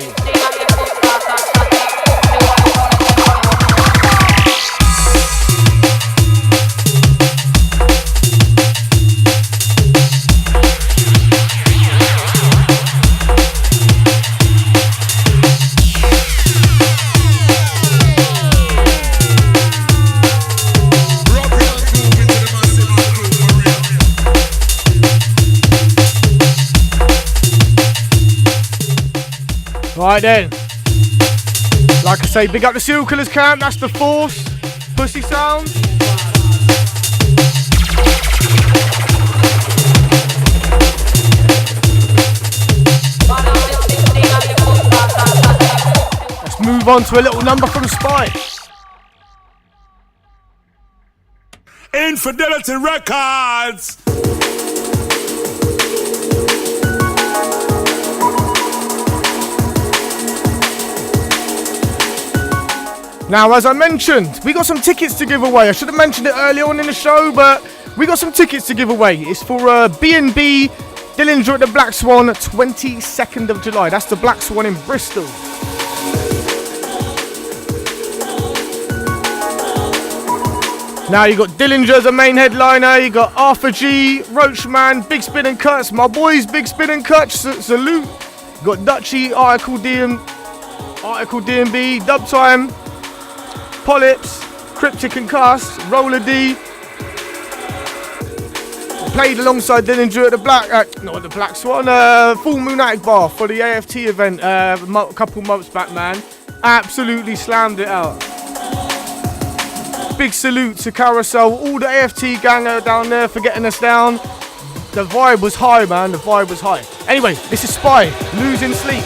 Right then, like I say, big up the Serial Killers camp, that's The Force, Pussy Sound. Let's move on to a little number from S.P.Y. Infidelity Records. Now, as I mentioned, we got some tickets to give away. I should have mentioned it earlier on in the show, but we got some tickets to give away. It's for B&B Dillinger at the Black Swan, 22nd of July. That's the Black Swan in Bristol. Now you got Dillinger as a main headliner. You got Arthur G, Roachman, Big Spin and Cuts. My boys, Big Spin and Cuts. Salute. You got Dutchy, Article DMB, Dub Time, Polyps, Cryptic and Cuss, Roller D. Played alongside Dylan Drew at the Black Swan, Full Moon Attic Bar for the AFT event a couple months back, man. Absolutely slammed it out. Big salute to Carousel, all the AFT gang down there for getting us down. The vibe was high, man, the vibe was high. Anyway, this is S.P.Y, Losing Sleep.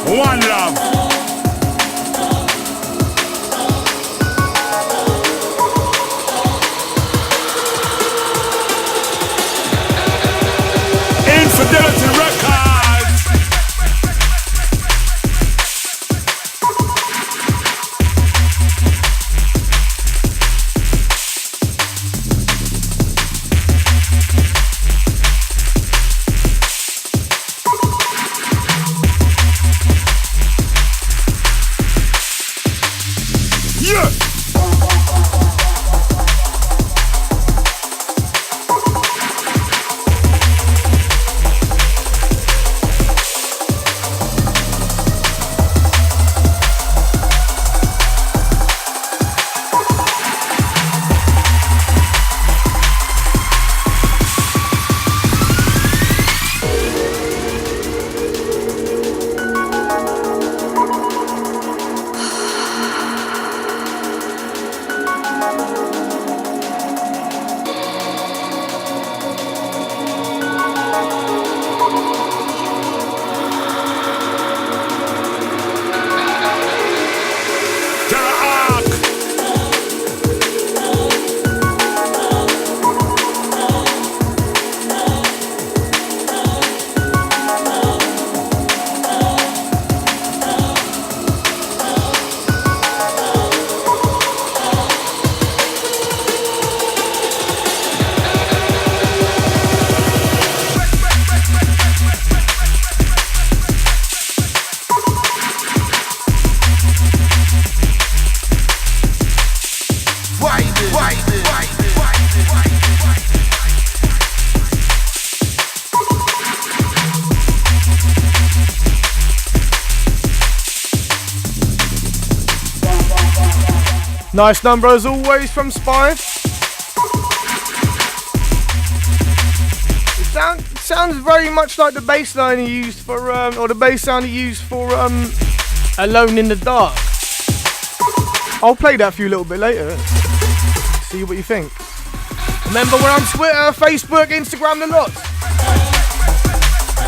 One love. Infidelity Records. Yeah. TerraHawk. Nice number as always from S.P.Y. It sounds very much like the bass line he used for, or the bass sound he used for Alone in the Dark. I'll play that for you a little bit later. See what you think. Remember, we're on Twitter, Facebook, Instagram, the lot.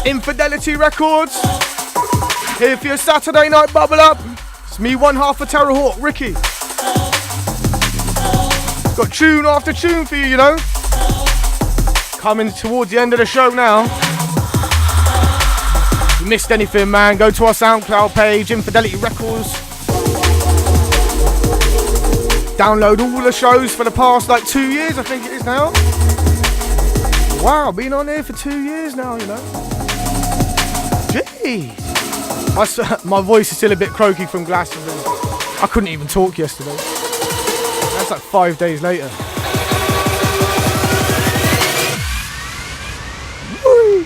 Infidelity Records. Here for your Saturday night bubble up. It's me, one half of TerraHawk, Ricky. Got tune after tune for you, you know. Coming towards the end of the show now. If you missed anything, man, go to our SoundCloud page, Infidelity Records. Download all the shows for the past, 2 years, I think it is now. Wow, been on here for 2 years now, you know. Jeez. My voice is still a bit croaky from Glastonbury. I couldn't even talk yesterday. That's like 5 days later. Woo.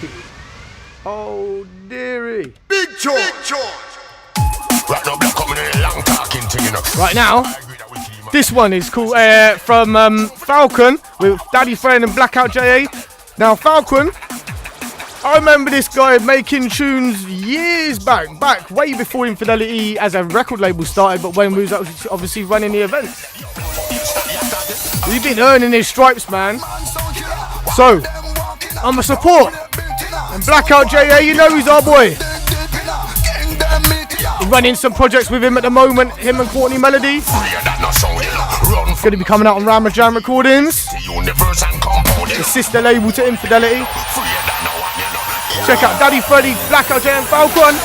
Oh dearie. Big George. Right now, black coming in a long talking thing, you know. Right now, this one is called from Falcon with Daddy Friend and Blackout JA. Now Falcon, I remember this guy making tunes years back way before Infidelity as a record label started, but when we was obviously running the event. He's been earning his stripes, man. So, I'm a support. And Blackout JA, you know he's our boy. We're running some projects with him at the moment, him and Courtney Melody. Going to be coming out on Ramajam Recordings. The sister label to Infidelity. Check out Daddy Freddy, Blackout JA and Falcon.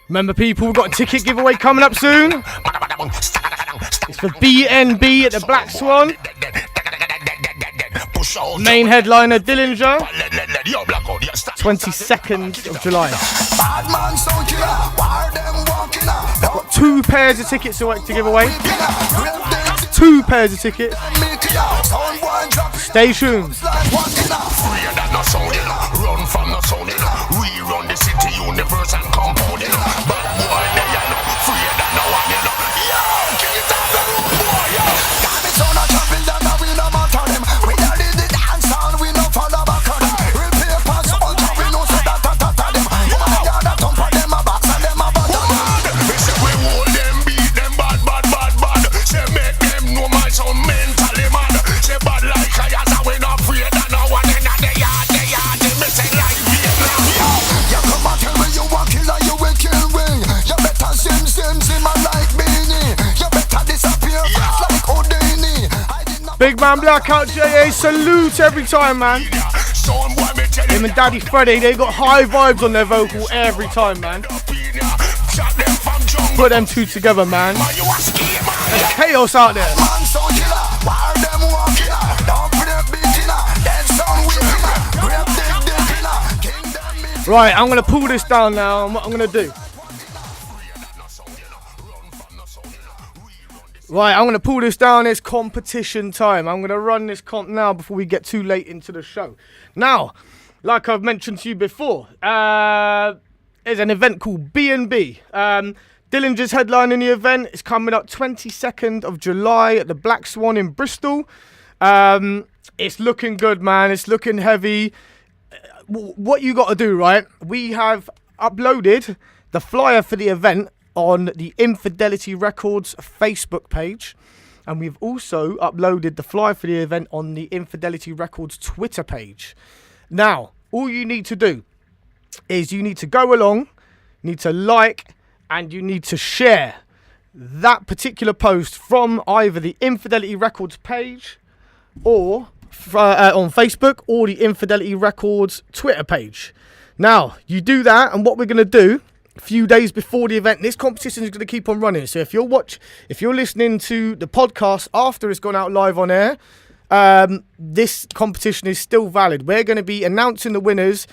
Remember, people, we've got a ticket giveaway coming up soon. It's for BNB at the Black Swan. Main headliner Dillinger. 22nd of July. I've got 2 pairs of tickets to give away. 2 pairs of tickets. Stay tuned. Run from the sound, we run the city, universe and compound, Bad boy, they free that no one, Yo, kill it up the road, boy, Damn it, so not travel down, we no matter them. We not did the dance on, we no follow back on them. Real papers, all time, we know so that them. Yeah, that thump for them a box and them a bottom. We say we hold them, beat them bad. Say make them know my sound mentally mad. Say bad like I as we not free that no one in the yard. Me say like Vietnam. You come and tell me you a killer, you will kill me. You better sim and like Beanie. You better disappear fast like Houdini. Big man Blackout JA, salute every time, man. Him and Daddy Freddy, they got high vibes on their vocal every time, man. Put them two together, man. There's chaos out there. Right, I'm going to pull this down now, and what I'm going to do. Right, I'm going to pull this down. It's competition time. I'm going to run this comp now before we get too late into the show. Now, like I've mentioned to you before, there's an event called B&B. Dillinger's headlining the event. It's coming up 22nd of July at the Black Swan in Bristol. It's looking good, man. It's looking heavy. What you got to do, right? We have uploaded the flyer for the event on the Infidelity Records Facebook page, and we've also uploaded the flyer for the event on the Infidelity Records Twitter page. Now, all you need to do is you need to go along, you need to like, and you need to share that particular post from either the Infidelity Records page or on Facebook or the Infidelity Records Twitter page. Now, you do that, and what we're going to do a few days before the event, this competition is going to keep on running. So if you're listening to the podcast after it's gone out live on air, this competition is still valid. We're going to be announcing the winners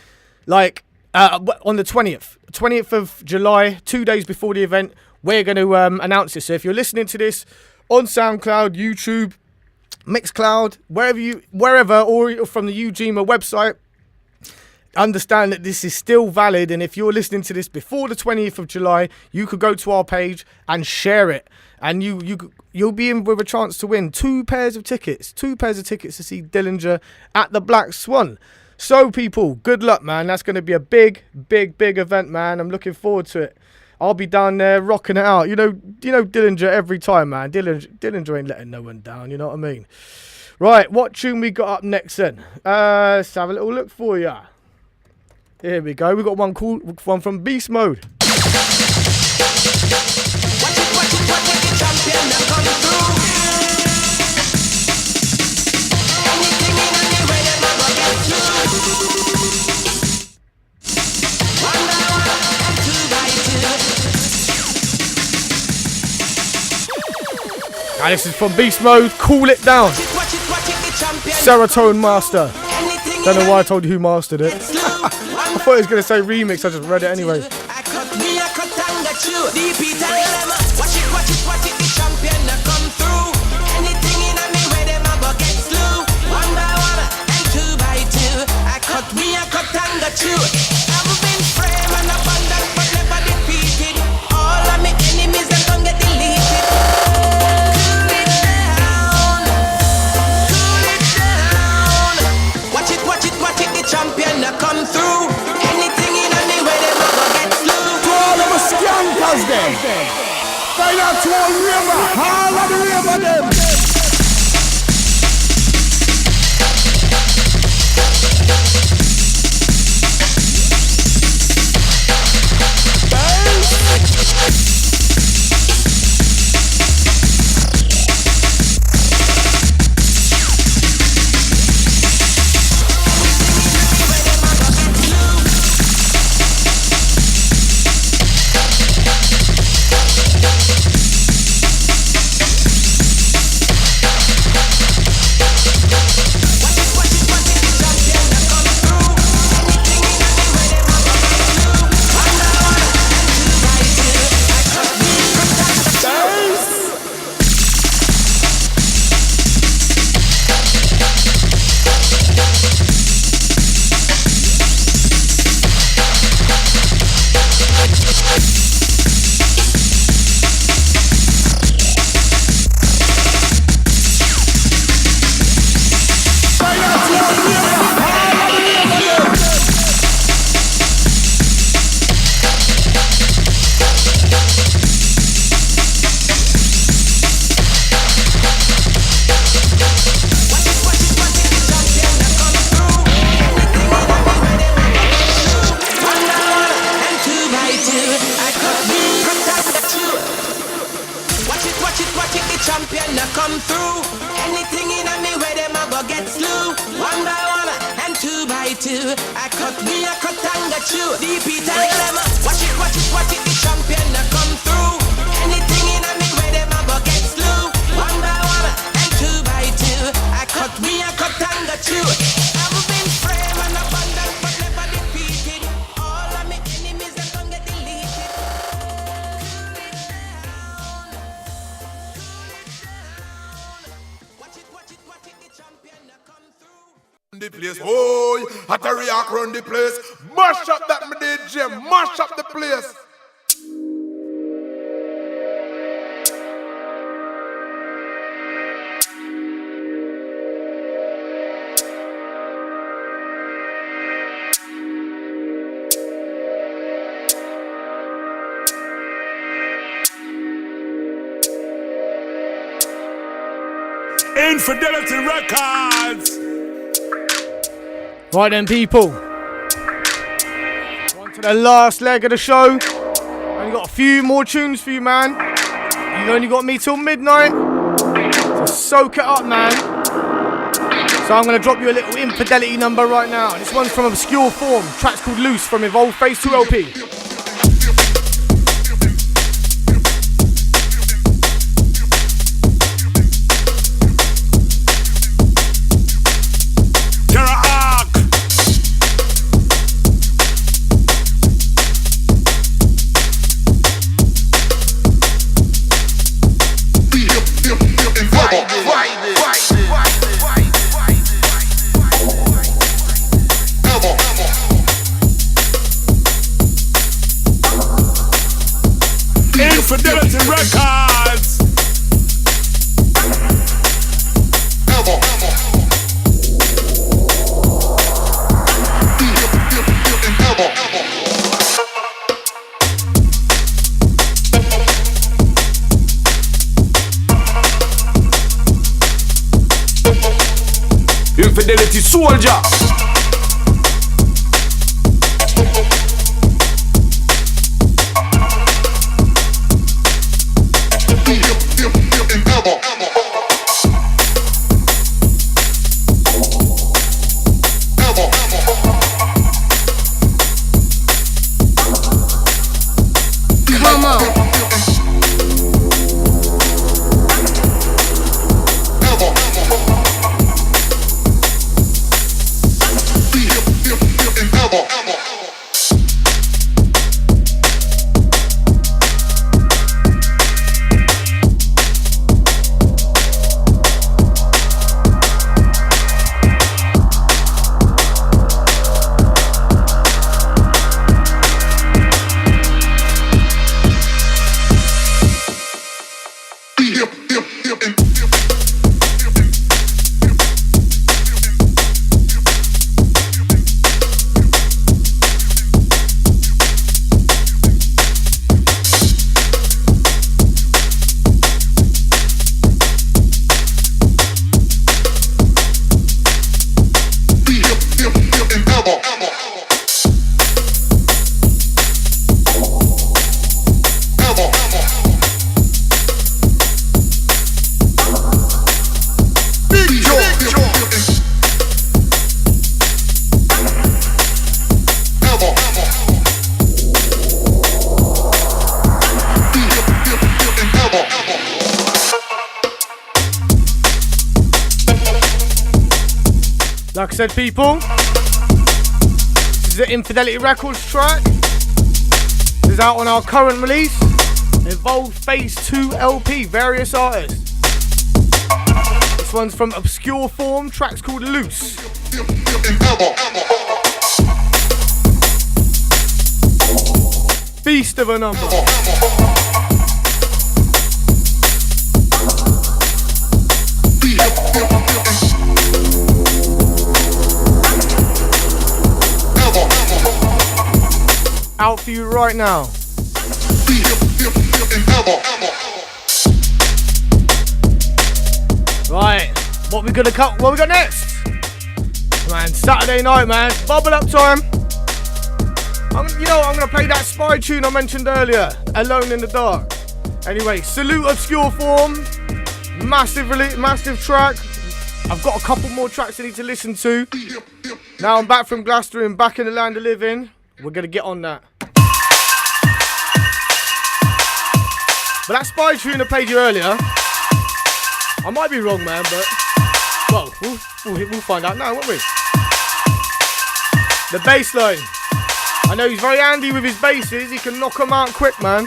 like On the 20th of July, 2 days before the event, we're going to announce it. So if you're listening to this on SoundCloud, YouTube, Mixcloud, wherever, or from the Ujima website, understand that this is still valid. And if you're listening to this before the 20th of July, you could go to our page and share it. And you'll be in with a chance to win 2 pairs of tickets to see Dillinger at the Black Swan. So people, good luck, man. That's going to be a big event, man. I'm looking forward to it. I'll be down there rocking it out. You know Dillinger every time, man. Dillinger ain't letting no one down, you know what I mean? Right, what tune we got up next then? Let's have a little look for ya. Here we go. We got one cool one from Beast Mode. Now this is from Beast Mode, Cool It Down. Serotonin Master. Don't know why I told you who mastered it. I thought it was going to say remix, I just read it anyway. Find out to all river, all of the river them. The place, oh, at TerraHawk run the place, mash up that me DJ, mash up the place. Infidelity Records. Right then, people. On to the last leg of the show. Only got a few more tunes for you, man. You've only got me till midnight. So soak it up, man. So I'm going to drop you a little Infidelity number right now. This one's from Obscure Form. Track's called Loose from Evolve Phase 2 LP. Records. Infidelity soldier. Come on. Like I said, people, this is the Infidelity Records track. This is out on our current release, Evolve Phase 2 LP, various artists. This one's from Obscure Form, track's called Loose. Beast of a number. Out for you right now. Right, what we got next? Man, Saturday night, man, bubble up time. I'm gonna play that S.P.Y tune I mentioned earlier, Alone in the Dark. Anyway, salute Obscure Form, massive track. I've got a couple more tracks I need to listen to. Now I'm back from Glastonbury and back in the land of living. We're gonna get on that. But that S.P.Y tune I played you earlier, I might be wrong, man, but well, we'll find out now, won't we? The bass line. I know he's very handy with his basses. He can knock them out quick, man.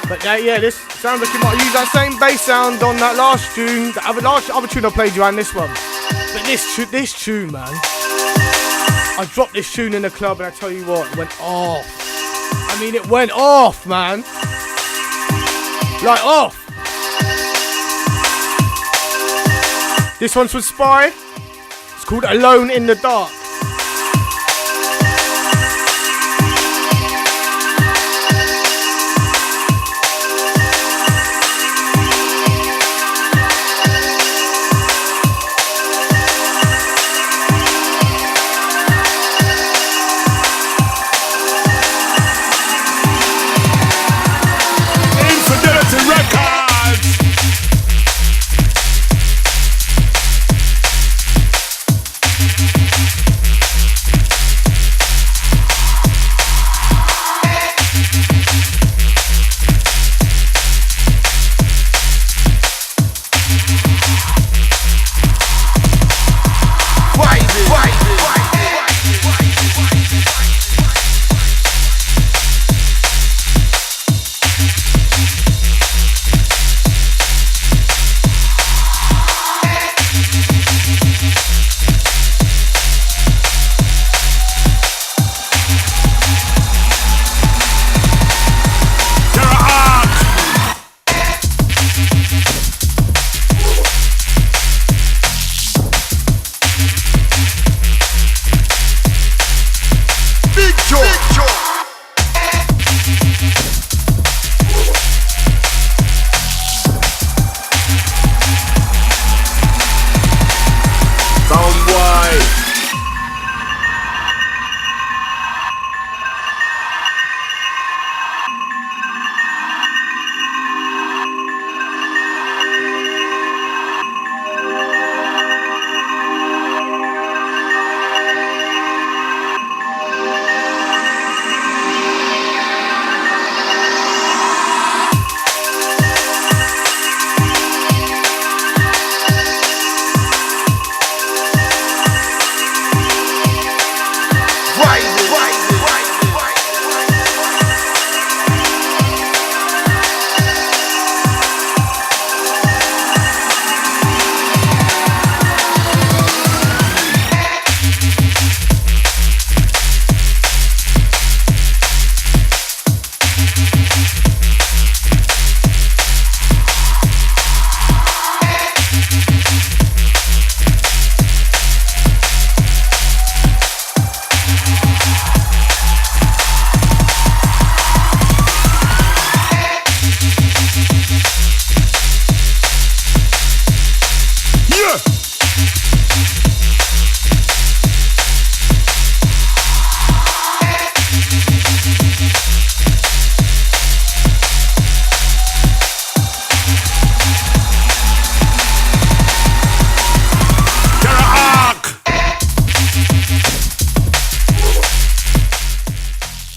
But yeah, this sounds like you might use that same bass sound on that last tune, the other tune I played you, and this one. But this tune, man. I dropped this tune in the club, and I tell you what, it went off. I mean, it went off, man. Like off. This one's from S.P.Y. It's called Alone in the Dark.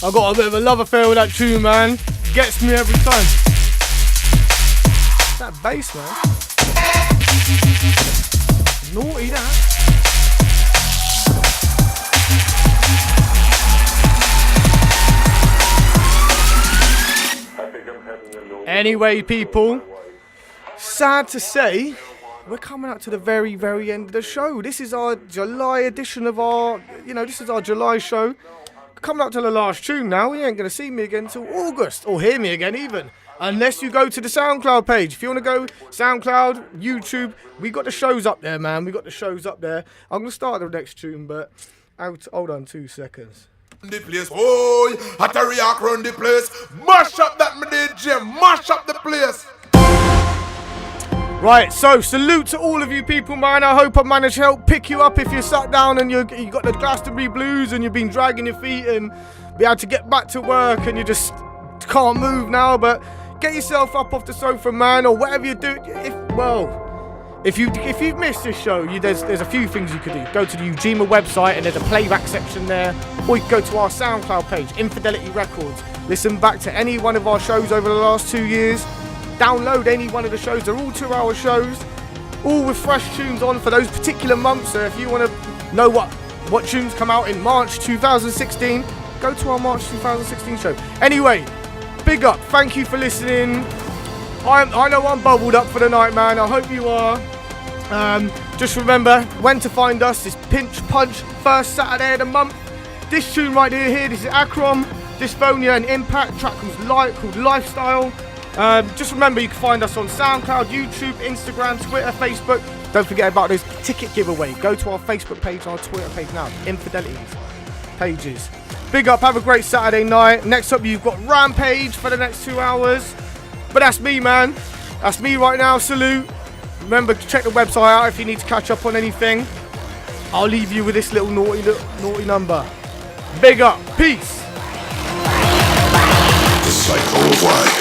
I got a bit of a love affair with that tune, man. Gets me every time. That bass, man. Naughty that. Anyway, people, sad to say, we're coming up to the very, very end of the show. This is our July edition of our, this is our July show. Coming up to the last tune now. You ain't going to see me again until August, or hear me again even, unless you go to the SoundCloud page. If you want to go SoundCloud, YouTube, we got the shows up there, man. We got the shows up there. I'm going to start the next tune, but hold on 2 seconds. The place, oh, TerraHawk run the place. Mash up that me DJ, mash up the place. Right, so salute to all of you people, man. I hope I managed to help pick you up if you're sat down and you got the Glastonbury blues and you've been dragging your feet and be able to get back to work and you just can't move now. But get yourself up off the sofa, man, or whatever you do. If you've missed this show, there's a few things you could do. Go to the Ujima website and there's a playback section there, or you can go to our SoundCloud page, Infidelity Records. Listen back to any one of our shows over the last 2 years. Download any one of the shows. They're all 2-hour shows, all with fresh tunes on for those particular months. So if you want to know what tunes come out in March 2016, go to our March 2016 show. Anyway, big up. Thank you for listening. I know I'm bubbled up for the night, man. I hope you are. Just remember when to find us. It's Pinch Punch, first Saturday of the month. This tune right here, this is Akron, Dysphonia and Impact. Track called Lifestyle. Just remember you can find us on SoundCloud, YouTube, Instagram, Twitter, Facebook. Don't forget about those ticket giveaway. Go to our Facebook page and our Twitter page now. Infidelities pages. Big up, have a great Saturday night. Next up you've got Rampage for the next 2 hours. But that's me, man. That's me right now. Salute. Remember to check the website out if you need to catch up on anything. I'll leave you with this little naughty number. Big up. Peace. The cycle of life.